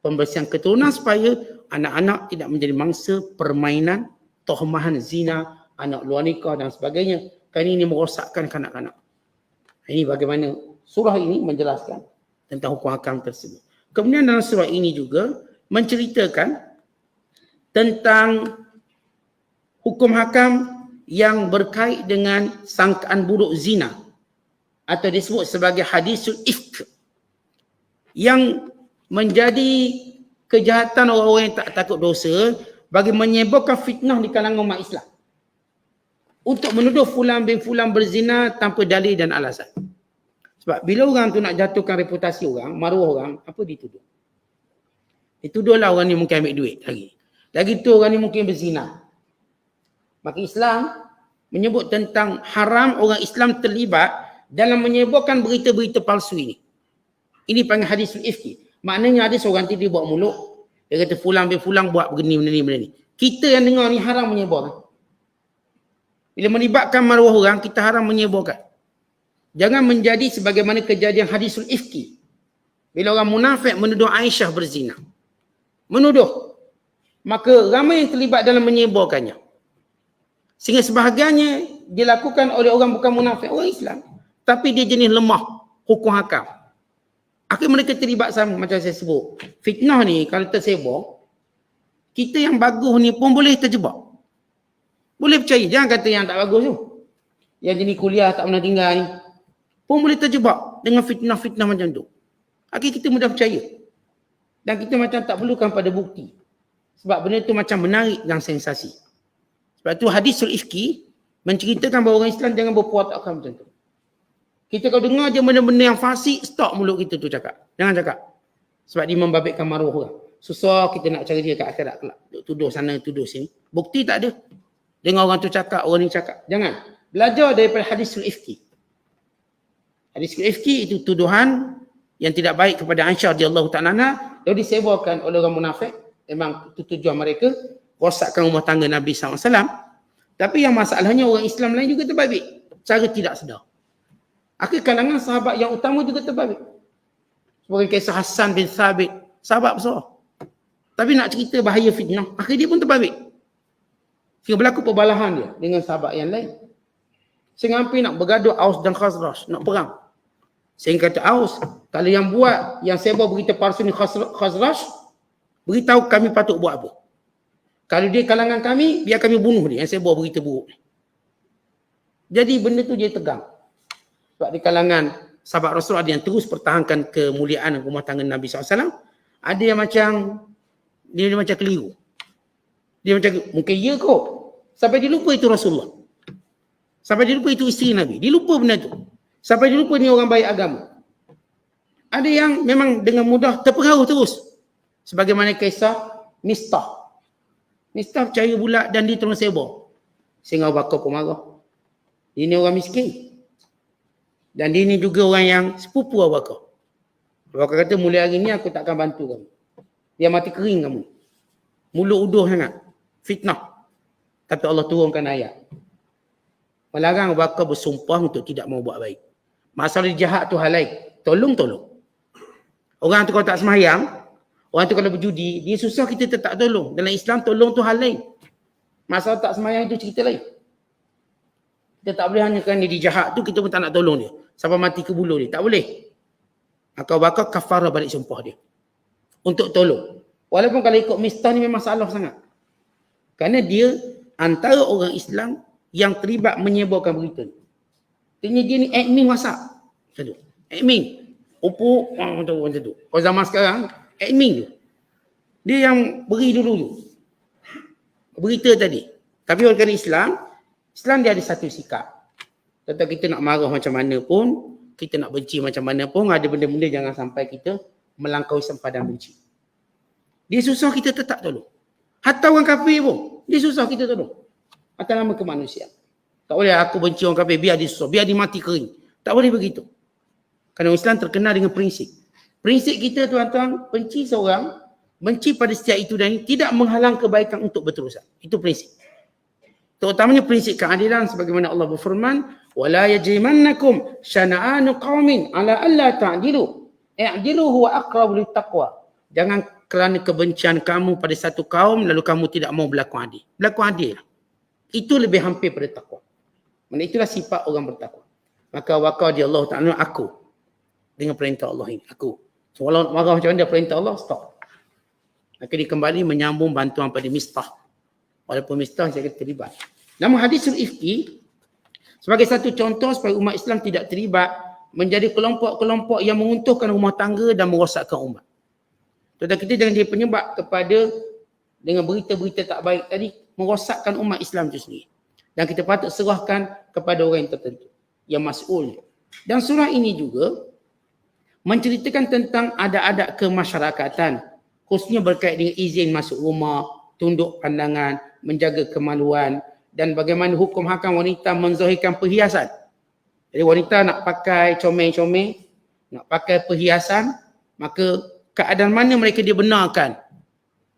pembersihan keturunan supaya anak-anak tidak menjadi mangsa permainan, tohmahan zina, anak luar nikah dan sebagainya. Kerana ini merosakkan kanak-kanak. Ini bagaimana surah ini menjelaskan tentang hukum hakam tersebut. Kemudian dalam surah ini juga menceritakan tentang hukum hakam yang berkait dengan sangkaan buruk zina atau disebut sebagai hadisul ifk, yang menjadi kejahatan orang-orang yang tak takut dosa bagi menyebarkan fitnah di kalangan umat Islam untuk menuduh fulan bin fulan berzina tanpa dalil dan alasan. Sebab bila orang tu nak jatuhkan reputasi orang, maruah orang, apa dituduh? Dituduhlah orang ni mungkin ambil duit lagi. Lagi tu orang ni mungkin berzina. Maka Islam menyebut tentang haram orang Islam terlibat dalam menyebarkan berita-berita palsu ini. Ini panggil hadisul ifki. Maknanya ada seorang tu dia buat mulut. Dia kata fulan bin fulan buat begini, benda ni. Kita yang dengar ni haram menyebarkan. Bila melibatkan maruah orang, kita haram menyebarkan. Jangan menjadi sebagaimana kejadian hadisul ifki. Bila orang munafik menuduh Aisyah berzina. Menuduh. Maka ramai yang terlibat dalam menyebarkannya. Sehingga sebahagiannya dilakukan oleh orang bukan munafik, orang Islam. Tapi dia jenis lemah hukum hakam. Akhirnya mereka terlibat sama macam saya sebut. Fitnah ni kalau tersebar, kita yang bagus ni pun boleh terjebak. Boleh percaya. Jangan kata yang tak bagus tu. Yang jenis kuliah tak pernah tinggal ni pun boleh terjebak dengan fitnah-fitnah macam tu. Akhirnya kita mudah percaya. Dan kita macam tak perlukan pada bukti. Sebab benda tu macam menarik dan sensasi. Sebab tu hadisul ifki menceritakan bahawa orang Islam jangan berpuatakkan macam tu. Kita kalau dengar je benda-benda yang fasik, stop mulut kita tu cakap. Jangan cakap. Sebab dia membabitkan maruah orang. Susah kita nak cari dia kat akhirat kelak. Tuduh sana, tuduh sini. Bukti tak ada. Dengar orang tu cakap, orang ni cakap. Jangan. Belajar daripada hadisul ifki. Hadisul ifki itu tuduhan yang tidak baik kepada Aisyah radhiyallahu ta'ala anha, lalu disebarkan oleh orang munafik. Memang itu tujuan mereka, rosakkan rumah tangga Nabi SAW. Tapi yang masalahnya orang Islam lain juga terbabit. Cara tidak sedar. Akhir kalangan sahabat yang utama juga terbabit. Seperti kisah Hassan bin Thabit. Sahabat besar. Tapi nak cerita bahaya fitnah, akhir dia pun terbabit. Sehingga berlaku perbalahan dia dengan sahabat yang lain. Sehingga hampir nak bergaduh Aus dan Khazraj, nak perang. Sehingga kata Aus, kalau yang buat, yang sebar berita palsu ni Khazraj, beritahu kami patut buat apa. Kalau dia kalangan kami, biar kami bunuh dia yang sebar berita buruk ni. Jadi benda tu dia tegang. Sebab di kalangan sahabat Rasul ada yang terus pertahankan kemuliaan rumah tangga Nabi SAW. Ada yang macam, dia macam keliru. Dia macam, mungkin ya kot. Sampai dia lupa itu Rasulullah. Sampai dia lupa itu isteri Nabi. Dia lupa benda tu. Sampai dia lupa ni orang baik agama. Ada yang memang dengan mudah terpengaruh terus. Sebagaimana kisah Mistah. Mistah percaya bulat dan dia terus sebar. Sehingga Abu Bakar pun marah. Dia ni orang miskin. Dan dia ni juga orang yang sepupu Abu Bakar. Abu Bakar kata, mulai hari ni aku takkan bantu kamu. Dia mati kering kamu. Mulut uduh sangat. Fitnah. Tapi Allah turunkan ayat. Melarang Abu Bakar bersumpah untuk tidak mau buat baik. Masalah jahat tu hal lain. Tolong. Orang tu kalau tak semayang, orang tu kalau berjudi, dia susah kita tetap tolong. Dalam Islam tolong tu hal lain. Masalah tak semayang itu cerita lain. Kita tak boleh hanya kerana dia jahat tu kita pun tak nak tolong dia. Sampai mati ke bulu dia. Tak boleh. Maka Abu Bakar kafarah balik sumpah dia. Untuk tolong. Walaupun kalau ikut Mistah ni memang salah sangat. Kerana dia antara orang Islam yang terlibat menyebarkan berita ni. Artinya dia ni admin WhatsApp. Macam tu. Admin. Oppo, macam tu. Kalau zaman sekarang, admin tu. Dia yang beri dulu tu. Berita tadi. Tapi oleh kerana Islam dia ada satu sikap. Tetap kita nak marah macam mana pun, kita nak benci macam mana pun, ada benda-benda jangan sampai kita melangkaui sempadan benci. Dia susah kita tetap tolong. Hatta orang kafir pun, dia susah kita tolong. Atas nama kemanusiaan. Tak boleh aku benci orang kafir, biar dia susah, biar dia mati kering. Tak boleh begitu. Kerana Islam terkenal dengan prinsip. Prinsip kita tuan-tuan, benci seorang, benci pada setiap itu dan ini, tidak menghalang kebaikan untuk berterusan. Itu prinsip. Terutamanya prinsip keadilan sebagaimana Allah berfirman, wala yajrimannakum syana'anu qaumin ala alla ta'dilu i'dilu huwa aqrabu littaqwa. Jangan kerana kebencian kamu pada satu kaum lalu kamu tidak mau berlaku adil. Berlaku adil. Itu lebih hampir pada takwa. Maksudnya itulah sifat orang bertakwa. Maka waqadi Allah Ta'ala aku. Dengan perintah Allah ini. Aku. So, walau marah macam mana dia perintah Allah, stop. Maka dia kembali menyambung bantuan pada Mistah. Walaupun Mistah saya kata terlibat. Namun hadisul ifki sebagai satu contoh supaya umat Islam tidak terlibat menjadi kelompok-kelompok yang menguntuhkan rumah tangga dan merosakkan umat. Tetapi kita jangan jadi penyebab kepada dengan berita-berita tak baik tadi merosakkan umat Islam itu sendiri. Dan kita patut serahkan kepada orang yang tertentu yang mas'ul. Dan surah ini juga menceritakan tentang adab-adab kemasyarakatan, khususnya berkait dengan izin masuk rumah, tunduk pandangan, menjaga kemaluan dan bagaimana hukum hakam wanita menzahirkan perhiasan. Jadi wanita nak pakai comel-comel, nak pakai perhiasan, maka keadaan mana mereka dibenarkan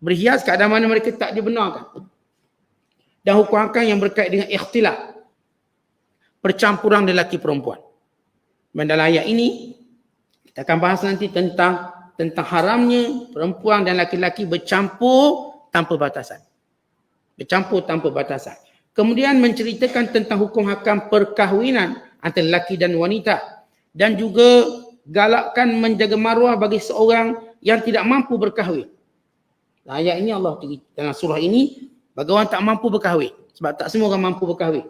berhias, keadaan mana mereka tak dibenarkan. Dan hukum hakam yang berkait dengan ikhtilaf, percampuran lelaki perempuan. Dan dalam ayat ini kita akan bahas nanti tentang haramnya perempuan dan laki-laki bercampur tanpa batasan. Bercampur tanpa batasan. Kemudian menceritakan tentang hukum hakam perkahwinan antara lelaki dan wanita. Dan juga galakkan menjaga maruah bagi seorang yang tidak mampu berkahwin. Ayat ini Allah dalam surah ini bagi orang tak mampu berkahwin. Sebab tak semua orang mampu berkahwin.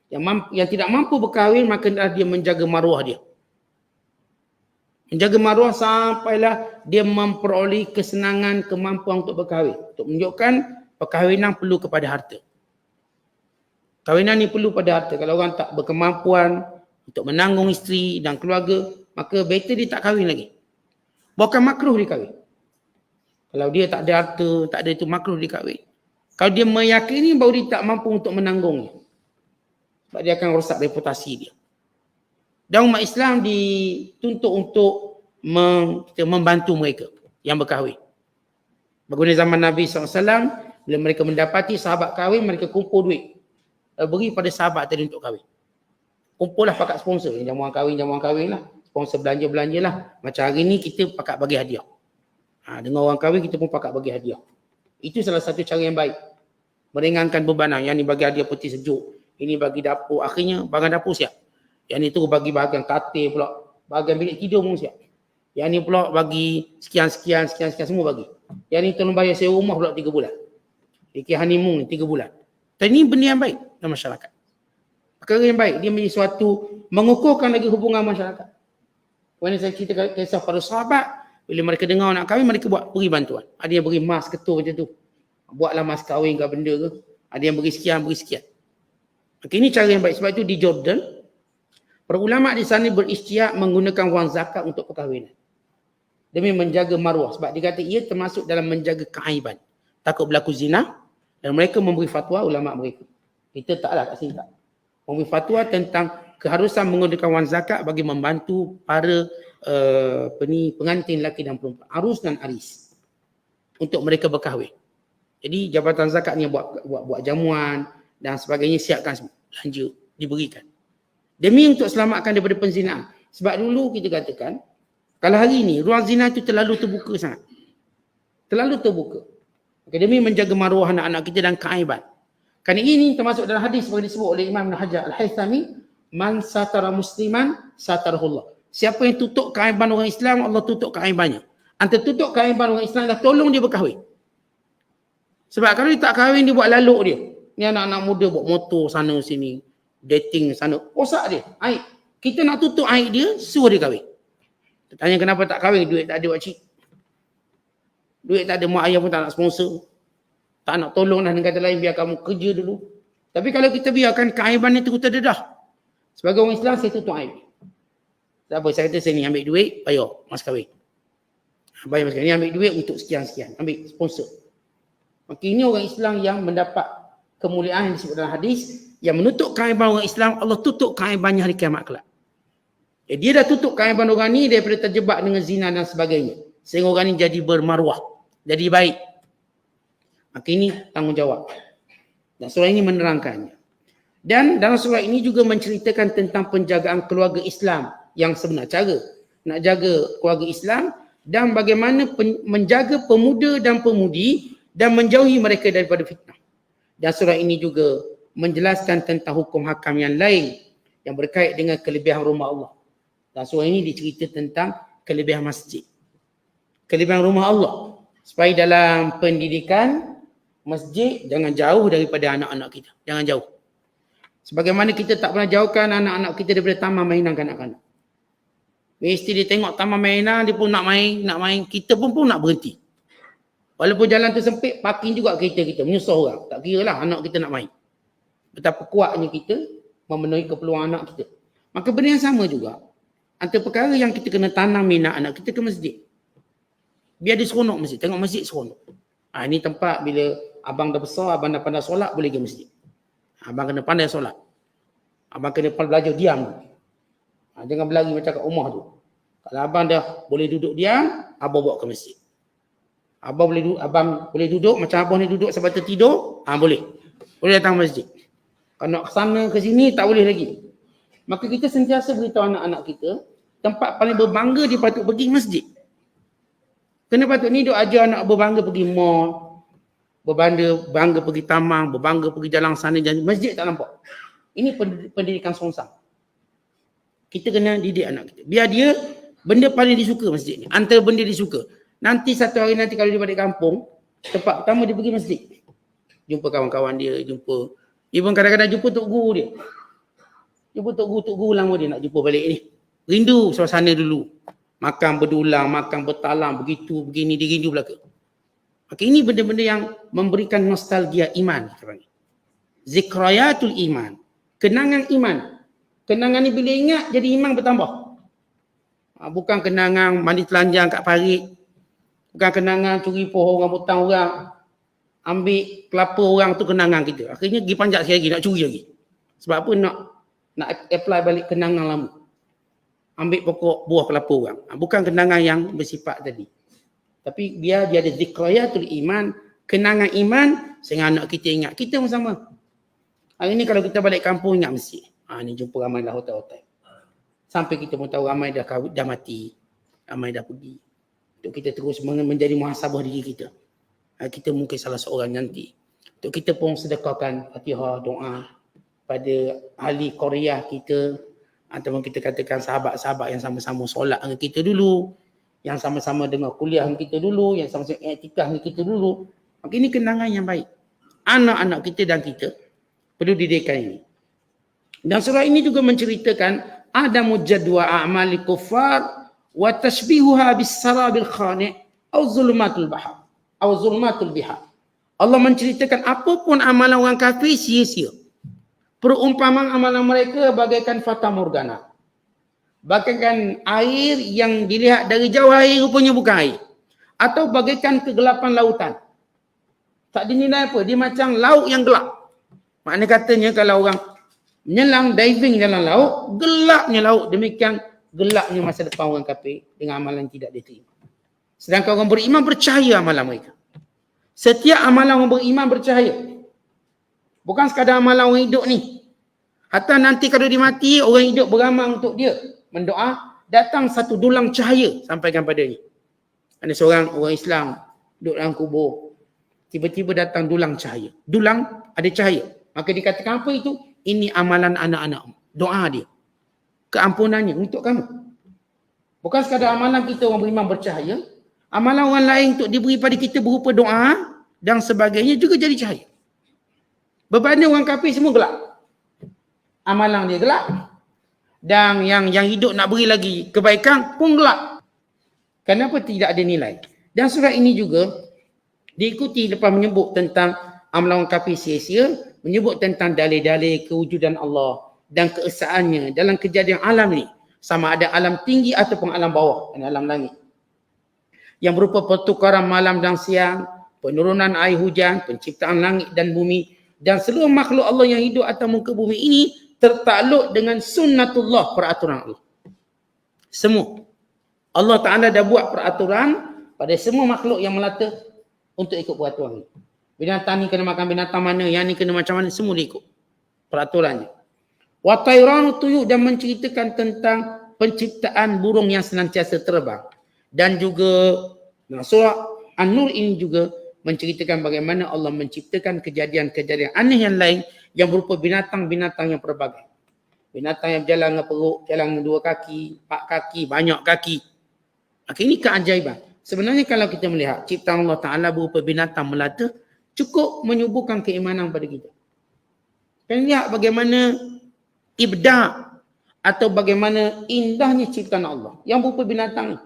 Yang tidak mampu berkahwin maka dia menjaga maruah dia. Menjaga maruah sampailah dia memperoleh kesenangan, kemampuan untuk berkahwin. Untuk menunjukkan perkahwinan perlu kepada harta. Kahwinan ni perlu pada harta. Kalau orang tak berkemampuan untuk menanggung isteri dan keluarga, maka better dia tak kahwin lagi. Bukan makruh dia kahwin. Kalau dia tak ada harta, tak ada itu, makruh dia kahwin. Kalau dia meyakini bahawa dia tak mampu untuk menanggungnya. Sebab dia akan rosak reputasi dia. Dan umat Islam dituntut untuk membantu mereka yang berkahwin. Bagaimana zaman Nabi SAW, bila mereka mendapati sahabat kahwin, mereka kumpul duit. Beri pada sahabat tadi untuk kahwin. Kumpullah pakat sponsor. Jamuan kahwin lah. Sponsor belanja lah. Macam hari ni kita pakat bagi hadiah. Dengan orang kahwin kita pun pakat bagi hadiah. Itu salah satu cara yang baik. Meringankan bebanan. Yang ni bagi hadiah peti sejuk. Ini bagi dapur. Akhirnya barang dapur siap. Yang ni tu bagi bahagian katil pula. Bahagian bilik tidur pun siap. Yang ni pula bagi sekian semua bagi. Yang ni tolong bayar sewa rumah pula 3 bulan. Fikir honeymoon 3 bulan. Dan ini benda yang baik dalam masyarakat. Perkara yang baik. Dia menjadi suatu mengukuhkan lagi hubungan masyarakat. Kerana saya cerita kisah para sahabat, bila mereka dengar nak kahwin, mereka beri bantuan. Ada yang beri mas ketul macam tu. Buatlah mas kahwin ke benda ke. Ada yang beri sekian. Maka ini cara yang baik. Sebab itu di Jordan, para ulama di sana berisytihat menggunakan wang zakat untuk perkahwinan. Demi menjaga maruah. Sebab dia kata ia termasuk dalam menjaga keaiban. Takut berlaku zina. Dan mereka memberi fatwa ulama mereka. Kita taklah kat sini tak. Memberi fatwa tentang keharusan menggunakan wang zakat bagi membantu para pengantin lelaki dan perempuan. Arus dan aris. Untuk mereka berkahwin. Jadi Jabatan Zakat ni buat jamuan dan sebagainya, siapkan semua. Belanja, diberikan. Demi untuk selamatkan daripada penzinaan. Sebab dulu kita katakan, kalau hari ini ruang zina itu terlalu terbuka sangat. Terlalu terbuka. Demi menjaga maruah anak-anak kita dan keaiban. Kerana ini termasuk dalam hadis yang disebut oleh Imam Ibn Hajar Al-Haythami, man satara musliman satarahullah. Siapa yang tutup keaiban orang Islam, Allah tutup keaibannya. Antara tutup keaiban orang Islam adalah tolong dia berkahwin. Sebab kalau dia tak kahwin, dia buat laluk dia. Ni anak-anak muda buat motor sana sini, dating sana, rosak dia, aib. Kita nak tutup aib dia, suruh dia kahwin. Tanya kenapa tak kahwin, duit tak ada pakcik. Duit tak ada, mak ayah pun tak nak sponsor. Tak nak tolong lah, dengan kata lain biar kamu kerja dulu. Tapi kalau kita biarkan keaiban itu terdedah. Sebagai orang Islam, saya tutup aib. Tak apa, saya kata saya ni ambil duit, bayar mas kahwin. Bayar mas kahwin, ni ambil duit untuk sekian-sekian, ambil sponsor. Maka ini orang Islam yang mendapat kemuliaan yang disebut dalam hadis, yang menutup keaiban orang Islam, Allah tutup keaibannya hari kiamat kelak. Dia dah tutup keaiban orang ni daripada terjebak dengan zina dan sebagainya. Sehingga orang ni jadi bermaruah, jadi baik. Maka ini tanggungjawab. Dan surah ini menerangkannya. Dan dalam surah ini juga menceritakan tentang penjagaan keluarga Islam yang sebenar. Cara nak jaga keluarga Islam dan bagaimana menjaga pemuda dan pemudi dan menjauhi mereka daripada fitnah. Dan surah ini juga menjelaskan tentang hukum hakam yang lain yang berkait dengan kelebihan rumah Allah. Dan surah ini dicerita tentang kelebihan masjid. Kelebihan rumah Allah. Supaya dalam pendidikan masjid jangan jauh daripada anak-anak kita. Jangan jauh. Sebagaimana kita tak pernah jauhkan anak-anak kita daripada taman mainan kanak-kanak. Mesti dia tengok taman mainan, dia pun nak main. Kita pun nak berhenti. Walaupun jalan tu sempit, parking juga kereta kita. Menyusah orang. Tak kira lah anak kita nak main. Betapa kuatnya kita memenuhi keperluan anak kita. Maka benda yang sama juga. Antara perkara yang kita kena tanam minat anak kita ke masjid. Biar dia seronok masjid. Tengok masjid seronok. Ini tempat bila abang dah besar, abang dah pandai solat, boleh pergi masjid. Abang kena pandai solat. Abang kena belajar diam. Jangan berlari macam kat rumah tu. Kalau abang dah boleh duduk diam, abang bawa ke masjid. Abang boleh duduk macam abang ni duduk sampai tertidur, boleh. Boleh datang masjid. Kalau nak ke sana ke sini tak boleh lagi. Maka kita sentiasa beritahu anak-anak kita, tempat paling berbangga dia patut pergi masjid. Kena patut ni duk ajar anak berbangga pergi mall, berbangga pergi taman, berbangga pergi jalan sana dan masjid tak nampak. Ini pendidikan songsang. Kita kena didik anak kita. Biar dia benda paling disuka masjid ni. Antara benda dia suka. Nanti satu hari nanti kalau dia balik kampung, tempat pertama dia pergi masjid. Jumpa kawan-kawan dia, jumpa. Even kadang-kadang jumpa tok guru dia. Jumpa tok guru lama dia nak jumpa balik ni. Rindu suasana dulu. Makan berdulang, makan bertalang, begitu, begini, dia rindu belaka. Maka ini benda-benda yang memberikan nostalgia iman. Zikrayatul iman. Kenangan iman. Kenangan ni bila ingat jadi iman bertambah. Bukan kenangan mandi telanjang kat parit. Bukan kenangan curi pohon rambutan orang. Ambil kelapa orang tu kenangan kita. Akhirnya pergi panjat sekali lagi, nak curi lagi. Sebab apa? Nak apply balik kenangan lama. Ambil pokok buah kelapa orang. Bukan kenangan yang bersifat tadi. Tapi biar dia ada zikrayatul iman. Kenangan iman sehingga anak kita ingat. Kita pun sama. Hari ni kalau kita balik kampung ingat masjid. Ni jumpa ramai dah hotel-hotel. Sampai kita pun tahu ramai dah mati. Ramai dah pergi. Untuk kita terus menjadi muhasabah diri kita. Kita mungkin salah seorang nanti. Untuk kita pun sedekahkan Fatihah, doa pada ahli Korea kita. Ataupun kita katakan sahabat-sahabat yang sama-sama solat dengan kita dulu. Yang sama-sama dengar kuliah dengan kita dulu. Yang sama-sama iktikaf dengan kita dulu. Maka ini kenangan yang baik. Anak-anak kita dan kita perlu didikan ini. Dan surah ini juga menceritakan adamu jadwa a'mali kuffar wa tashbihuha bis-sarabil khani' au zulumatul bahar au zulumatul bihar. Allah menceritakan apapun amalan orang kafir sia-sia. Perumpamaan amalan mereka bagaikan fata morgana. Bagaikan air yang dilihat dari jauh air rupanya bukan air. Atau bagaikan kegelapan lautan. Tak dinilai apa, dia macam laut yang gelap. Maknanya katanya kalau orang menyelang, diving dalam laut, gelapnya laut. Demikian gelapnya masa depan orang kafir dengan amalan tidak diterima. Sedangkan orang beriman percaya amalan mereka. Setiap amalan orang beriman bercahaya. Bukan sekadar amalan orang hidup ni. Hatta nanti kalau dia mati, orang hidup beramal untuk dia. Mendoa, datang satu dulang cahaya sampaikan padanya. Ada seorang orang Islam duduk dalam kubur. Tiba-tiba datang dulang cahaya. Dulang ada cahaya. Maka dikatakan apa itu? Ini amalan anak-anak. Doa dia. Keampunannya untuk kamu. Bukan sekadar amalan kita orang beriman bercahaya. Amalan orang lain untuk diberi pada kita berupa doa dan sebagainya juga jadi cahaya. Berbanding orang kafir semua gelap. Amalan dia gelap. Dan yang hidup nak beri lagi kebaikan pun gelap. Kenapa tidak ada nilai? Dan surah ini juga diikuti lepas menyebut tentang amalan orang kafir sia-sia, menyebut tentang dalil-dalil kewujudan Allah dan keesaannya dalam kejadian alam ni. Sama ada alam tinggi ataupun alam bawah, alam langit. Yang berupa pertukaran malam dan siang, penurunan air hujan, penciptaan langit dan bumi, dan seluruh makhluk Allah yang hidup atas muka bumi ini tertakluk dengan sunnatullah, peraturan Allah. Semua. Allah Ta'ala dah buat peraturan pada semua makhluk yang melata untuk ikut peraturan ini. Binatang ni kena makan binatang mana, yang ni kena macam mana, semua dia ikut peraturannya. Wa tayranu tuyuk, dan menceritakan tentang penciptaan burung yang senantiasa terbang. Dan juga surah An-Nur ini juga menceritakan bagaimana Allah menciptakan kejadian-kejadian aneh yang lain yang berupa binatang-binatang yang pelbagai. Binatang yang berjalan dengan perut, jalan dengan 2 kaki, 4 kaki, banyak kaki. Maka ini keajaiban. Sebenarnya kalau kita melihat ciptaan Allah Ta'ala berupa binatang melata, cukup menyuburkan keimanan pada kita. Kita lihat bagaimana ibda' atau bagaimana indahnya ciptaan Allah yang berupa binatang.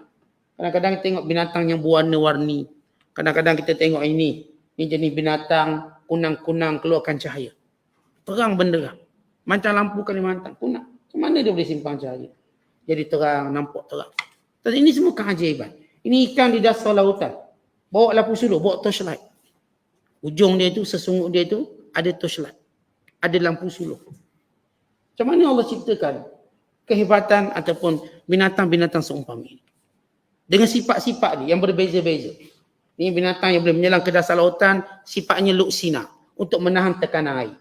Kadang-kadang kita tengok binatang yang berwarna-warni. Kadang-kadang kita tengok ini jenis binatang kunang-kunang keluarkan cahaya. Terang benderang. Macam lampu Kalimantan, kunang. Macam mana dia boleh simpan cahaya? Jadi terang, nampak terang. Tapi ini semua keajaiban. Ini ikan di dasar lautan. Bawa lampu suluh, bawa torchlight. Ujung dia tu, sesungguh dia tu, ada torchlight. Ada lampu suluh. Macam mana Allah ciptakan kehebatan ataupun binatang-binatang seumpama ini? Dengan sifat-sifat dia yang berbeza-beza. Ini binatang yang boleh menyelam ke dasar lautan, sifatnya luksina untuk menahan tekanan air.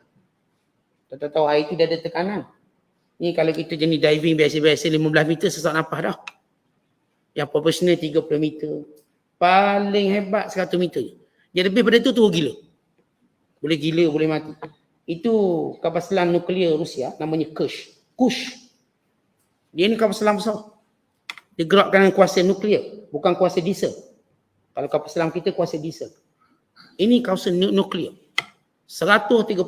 Kita tahu air itu dia ada tekanan. Ni kalau kita jenis diving biasa-biasa 15 meter sesak nafas dah. Yang profesional 30 meter. Paling hebat 100 meter. Dia lebih pada itu terus gila. Boleh gila, boleh mati. Itu kapal selam nuklear Rusia namanya Kush. Dia ni kapal selam besar. Dia gerakkan dengan kuasa nuklear, bukan kuasa diesel. Kalau kapal selam kita kuasa diesel. Ini kuasa nuklear. 134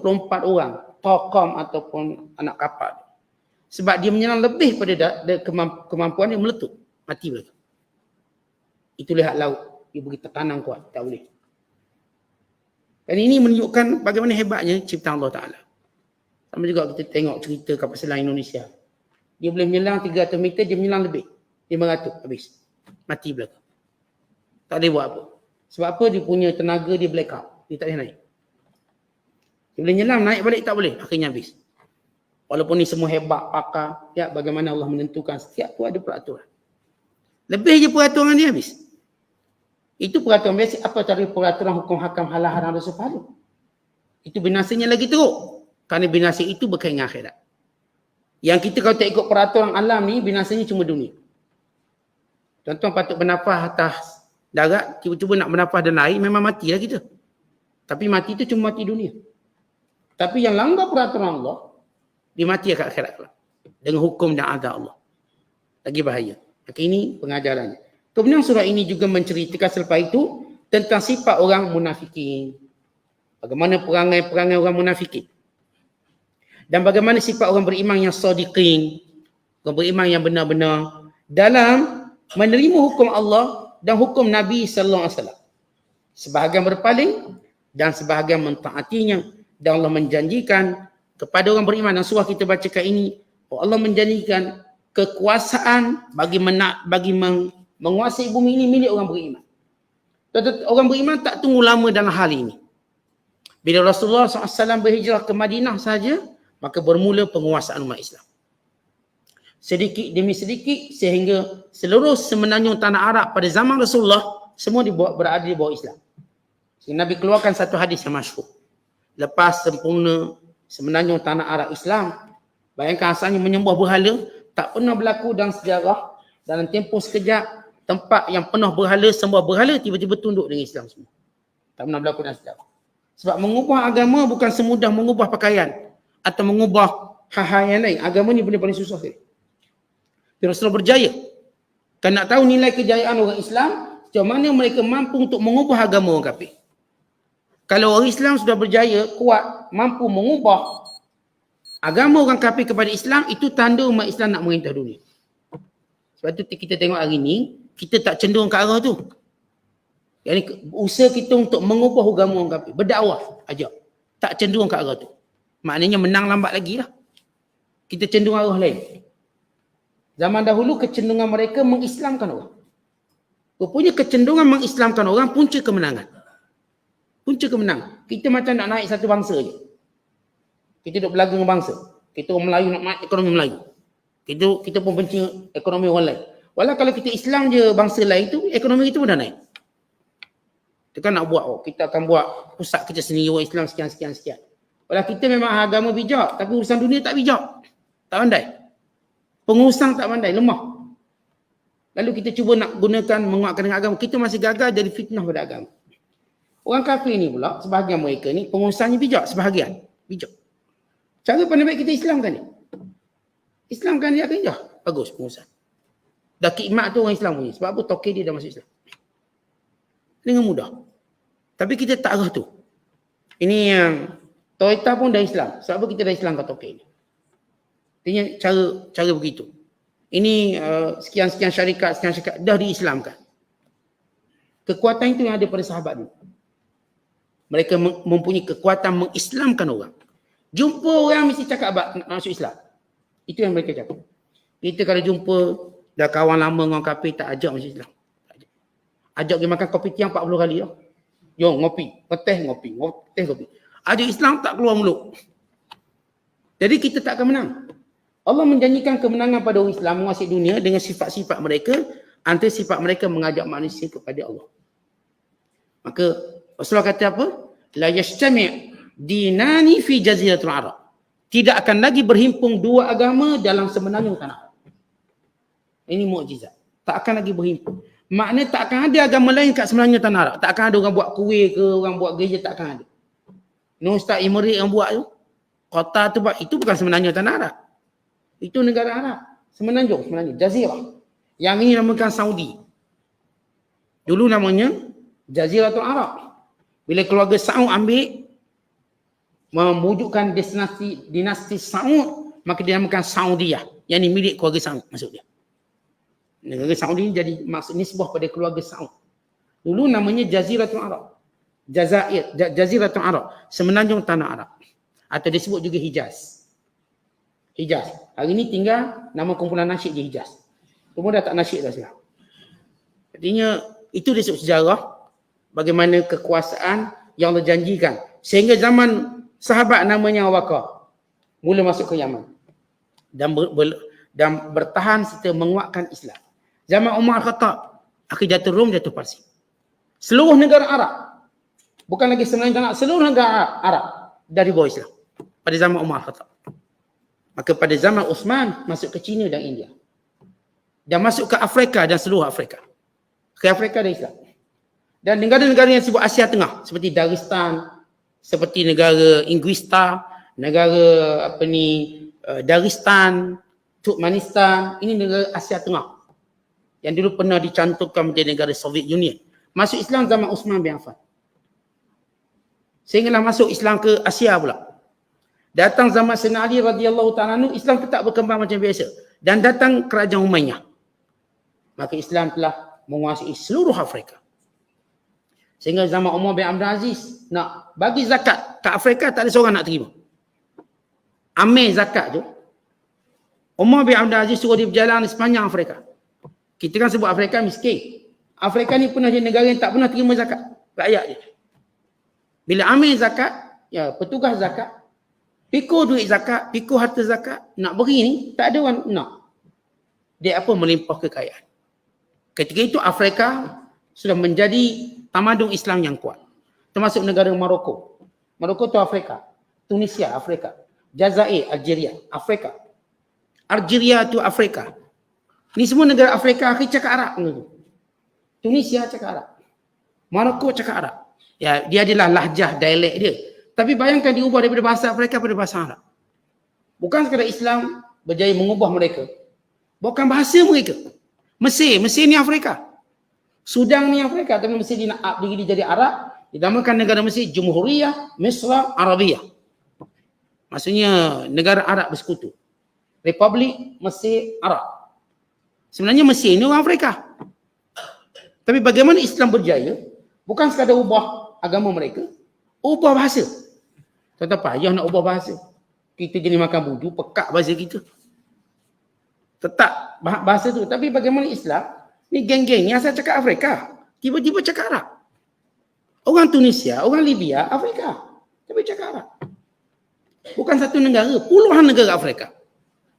orang tokom ataupun anak kapal. Sebab dia menyelam lebih pada kemampuan dia meletup. Mati mereka. Itu lihat laut. Dia beri tekanan kuat. Tak boleh. Dan ini menunjukkan bagaimana hebatnya ciptaan Allah Ta'ala. Sama juga kita tengok cerita kapal selam Indonesia. Dia boleh menyelam 300 meter, dia menyelam lebih. 500 habis. Mati belakang. Tak boleh buat apa. Sebab apa? Dia punya tenaga dia blackout. Dia tak boleh naik. Dia boleh nyelam, naik balik tak boleh. Akhirnya habis. Walaupun ni semua hebat, pakar. Ya, bagaimana Allah menentukan. Setiap tu ada peraturan. Lebih je peraturan dia habis. Itu peraturan biasa. Apa cara peraturan hukum hakam halal haram dosa pahala? Itu binasanya lagi teruk. Kerana binasa itu berkait dengan akhirat. Yang kita kalau tak ikut peraturan alam ni, binasanya cuma dunia. Tuan-tuan patut bernafas atas darat, cuba-cuba nak bernafas dalam air, memang matilah kita. Tapi mati itu cuma mati dunia. Tapi yang langgar peraturan Allah, dia mati kat akhirat. Dengan hukum dan azab Allah. Lagi bahaya. Maka ini pengajarannya. Kemudian surah ini juga menceritakan selepas itu tentang sifat orang munafikin. Bagaimana perangai-perangai orang munafikin. Dan bagaimana sifat orang beriman yang sadiqin. Orang beriman yang benar-benar dalam menerima hukum Allah dan hukum Nabi sallallahu alaihi wasallam. Sebahagian berpaling dan sebahagian mentaatinya. Dan Allah menjanjikan kepada orang beriman, dan surah kita bacakan ini, Allah menjanjikan kekuasaan bagi menguasai bumi ini milik orang beriman. Orang beriman tak tunggu lama dalam hal ini. Bila Rasulullah SAW berhijrah ke Madinah saja, maka bermula penguasaan umat Islam. Sedikit demi sedikit sehingga seluruh semenanjung tanah Arab pada zaman Rasulullah semua berada di bawah Islam. Sehingga Nabi keluarkan satu hadis yang masyhur. Lepas sempurna semenanjung tanah Arab Islam, bayangkan asalnya menyembah berhala, tak pernah berlaku dalam sejarah, dalam tempoh sekejap, tempat yang penuh berhala, sembah berhala, tiba-tiba tunduk dengan Islam semua. Tak pernah berlaku dalam sejarah. Sebab mengubah agama bukan semudah mengubah pakaian atau mengubah hal-hal yang lain. Agama ni benda paling susah sekali. Rasulullah berjaya. Kan nak tahu nilai kejayaan orang Islam, macam mana mereka mampu untuk mengubah agama orang kafir. Kalau orang Islam sudah berjaya, kuat, mampu mengubah agama orang kafir kepada Islam, itu tanda umat Islam nak merintah dunia. Sebab tu kita tengok hari ni, kita tak cenderung ke arah tu. Yani usaha kita untuk mengubah agama orang kafir, berdakwah aja. Tak cenderung ke arah tu. Maknanya menang lambat lagi lah. Kita cenderung arah lain. Zaman dahulu kecenderungan mereka mengislamkan orang. Rupanya kecenderungan mengislamkan orang punca kemenangan. Punca kemenangan. Kita macam nak naik satu bangsa je. Kita duduk berlagu dengan bangsa. Kita orang Melayu nak naik ekonomi Melayu. Kita pun benci ekonomi orang lain. Walau kalau kita Islam je bangsa lain tu, ekonomi kita pun dah naik. Kita kan nak buat, kita akan buat pusat kerja sendiri orang Islam sekian. Walau kita memang agama bijak, tapi urusan dunia tak bijak. Tak pandai. Pengurusan tak pandai, lemah. Lalu kita cuba nak gunakan menguatkan dengan agama, kita masih gagal jadi fitnah pada agama. Orang kafir ni pula, sebahagian mereka ni pengurusanya bijak, sebahagian bijak. Cara pandai baik kita Islamkan dia. Islamkan dia akan jah. Bagus pengurusan. Dah khidmat tu orang Islam punya. Sebab apa? Toke dia dah masuk Islam. Dengan mudah. Tapi kita tak arah tu. Ini yang Toyota pun dah Islam. Sebab apa kita dah Islam kat toke ni? Artinya cara begitu. Ini sekian-sekian syarikat dah diislamkan. Kekuatan itu yang ada pada sahabat ni. Mereka mempunyai kekuatan mengislamkan orang. Jumpa orang mesti cakap nak masuk Islam. Itu yang mereka cakap. Kita kalau jumpa dah kawan lama dengan orang kafir tak ajak masuk Islam. Ajak pergi makan kopi tiang 40 kali dah. Jom ngopi, teh ngopi, teh ngopi. Ajak Islam tak keluar mulut. Jadi kita tak akan menang. Allah menjanjikan kemenangan pada orang Islam menguasai dunia dengan sifat-sifat mereka. Antara sifat mereka mengajak manusia kepada Allah. Maka Rasulullah kata apa? La yajtami' dinani fi jaziratul Arab. Tidak akan lagi berhimpun dua agama dalam semenanjung tanah Arab. Ini mukjizat. Tak akan lagi berhimpun. Maknanya tak akan ada agama lain kat semenanjung tanah Arab. Tak akan ada orang buat kuih ke, orang buat gereja, tak akan ada. Ustaz Imri yang buat tu, kota tu buat, itu bukan semenanjung tanah Arab. Itu negara Arab. Semenanjung, Jazirah. Yang ini namakan Saudi. Dulu namanya Jaziratul Arab. Bila keluarga Saud ambil, memwujudkan dinasti Saud, maka dinamakan Saudiyah. Yang ini milik keluarga Saud, maksud dia. Negara Saudi ini jadi maksud nisbah pada keluarga Saud. Dulu namanya Jaziratul Arab. Jaziratul Arab. Semenanjung tanah Arab. Atau disebut juga Hijaz. Hijaz. Hari ini tinggal nama kumpulan nasyid di Hijaz. Semua dah tak nasyid dah sekarang. Artinya itu disebut sejarah bagaimana kekuasaan yang Allah janjikan. Sehingga zaman sahabat namanya Awaqah mula masuk ke Yaman. Dan bertahan serta menguatkan Islam. Zaman Umar Khattab, akhir jatuh Rom, jatuh Parsi. Seluruh negara Arab, bukan lagi semenanjung tanah, seluruh negara Arab dari bawah Islam pada zaman Umar Khattab. Maka pada zaman Uthman masuk ke China dan India. Dan masuk ke Afrika dan seluruh Afrika. Ke Afrika dan Islam. Dan negara-negara yang disebut Asia Tengah seperti Dagestan, seperti negara Ingguista, negara Dagestan, Turkmenistan, ini negara Asia Tengah yang dulu pernah dicantumkan menjadi negara Soviet Union. Masuk Islam zaman Uthman bin Affan. Sehinggalah masuk Islam ke Asia pula. Datang zaman Sayyidina Ali radhiyallahu ta'ala anhu, Islam tetap berkembang macam biasa. Dan datang kerajaan Umayyah. Maka Islam telah menguasai seluruh Afrika. Sehingga zaman Umar bin Abdul Aziz nak bagi zakat ke Afrika, tak ada seorang nak terima. Amir zakat tu, Umar bin Abdul Aziz suruh dia berjalan di sepanjang Afrika. Kita kan sebut Afrika miskin. Afrika ni pernah jadi negara yang tak pernah terima zakat rakyat dia. Bila ambil zakat, ya petugas zakat, pikul duit zakat, pikul harta zakat, nak beri ni, tak ada orang nak. Dia apa? Melimpah kekayaan. Ketika itu Afrika sudah menjadi tamadun Islam yang kuat. Termasuk negara Maroko. Maroko tu Afrika. Tunisia, Afrika. Jazair, Algeria, Afrika. Algeria tu Afrika. Ni semua negara Afrika akhir cakap Arab. Tunisia cakap Arab. Maroko cakap Arab. Ya, dia adalah lahjah, dialek dia. Tapi bayangkan diubah daripada bahasa Afrika pada bahasa Arab. Bukan sekadar Islam berjaya mengubah mereka. Bukan bahasa mereka. Mesir ni Afrika. Sudan ni Afrika. Tapi Mesir dia nak diri jadi Arab. Dinamakan negara Mesir Jumhuriyah Misra Arabiyah. Maksudnya negara Arab bersekutu. Republik Mesir Arab. Sebenarnya Mesir ni orang Afrika. Tapi bagaimana Islam berjaya, bukan sekadar ubah agama mereka, ubah bahasa. Tak payah nak ubah bahasa. Kita jenis makan budu, pekak bahasa kita. Tetap bahasa tu. Tapi bagaimana Islam, ni geng-geng yang asal cakap Afrika, tiba-tiba cakap Arab. Orang Tunisia, orang Libya, Afrika. Tapi cakap Arab. Bukan satu negara, puluhan negara Afrika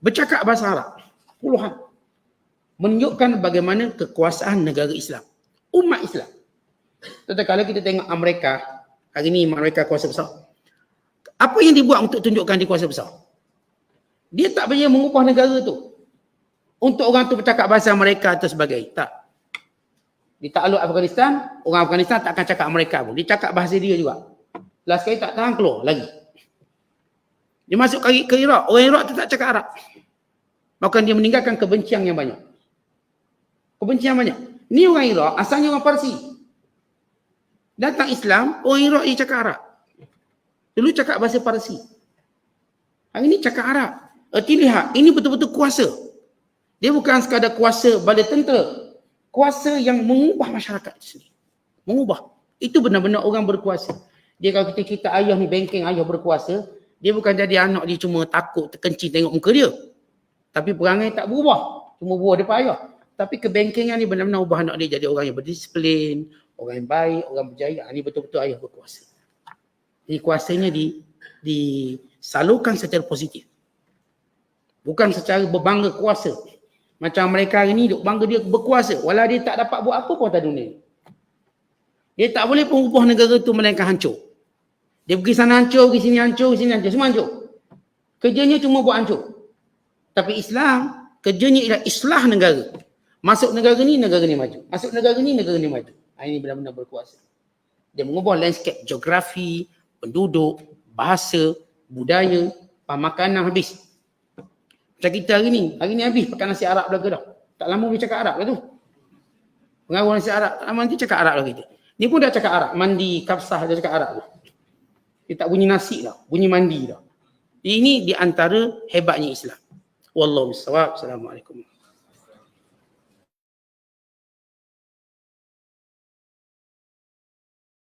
bercakap bahasa Arab. Puluhan. Menunjukkan bagaimana kekuasaan negara Islam. Umat Islam. Tetapi kalau kita tengok Amerika, hari ini mereka kuasa besar. Apa yang dibuat untuk tunjukkan dia kuasa besar? Dia tak boleh mengubah negara tu. untuk orang tu bercakap bahasa mereka atau sebagainya. Tak. Di takluk Afghanistan, orang Afghanistan tak akan cakap mereka pun. Dia cakap bahasa dia juga. Last sekali tak tahan keluar lagi. Dia masuk ke Iraq, orang Iraq tu tak cakap Arab. Maka dia meninggalkan kebencian yang banyak. Kebencian banyak. Ni orang Iraq, asalnya orang Parsi. Datang Islam, orang Iraq dia cakap Arab. Dulu cakap bahasa Parsi. Hari ni cakap Arab. Erti lihat, ini betul-betul kuasa. Dia bukan sekadar kuasa bala tentera. Kuasa yang mengubah masyarakat di sini. Mengubah. Itu benar-benar orang berkuasa. Dia kalau kita cerita ayah ni bengkeng, ayah berkuasa, dia bukan jadi anak dia cuma takut, terkencing tengok muka dia. Tapi perangai tak berubah. Cuma berubah depan ayah. Tapi kebengkengan ni benar-benar ubah anak dia jadi orang yang berdisiplin, orang yang baik, orang berjaya. Ini betul-betul ayah berkuasa. Jadi kuasanya disalurkan secara positif. Bukan secara berbangga kuasa. Macam mereka hari ni duk bangga dia berkuasa. Walau dia tak dapat buat apa pun atas dunia. Dia tak boleh pun ubah negara tu melainkan hancur. Dia pergi sana hancur, pergi sini hancur, sini hancur. Semua hancur. Kerjanya cuma buat hancur. Tapi Islam, kerjanya ialah islah negara. Masuk negara ni maju. Masuk negara ni maju. Ini benar-benar berkuasa. Dia mengubah landscape, geografi, penduduk, bahasa, budaya, makanan habis. Macam kita hari ni habis pakai nasi Arab dah ke dah. Tak lama dia cakap Arab lah tu. Pengaruh nasi Arab, tak lama nanti cakap Arab lah kita. Ni pun dah cakap Arab, mandi, kapsah dia cakap Arab lah. Dia tak bunyi nasi lah, bunyi mandi lah. Ini di antara hebatnya Islam. Wallahu a'lam. Assalamualaikum.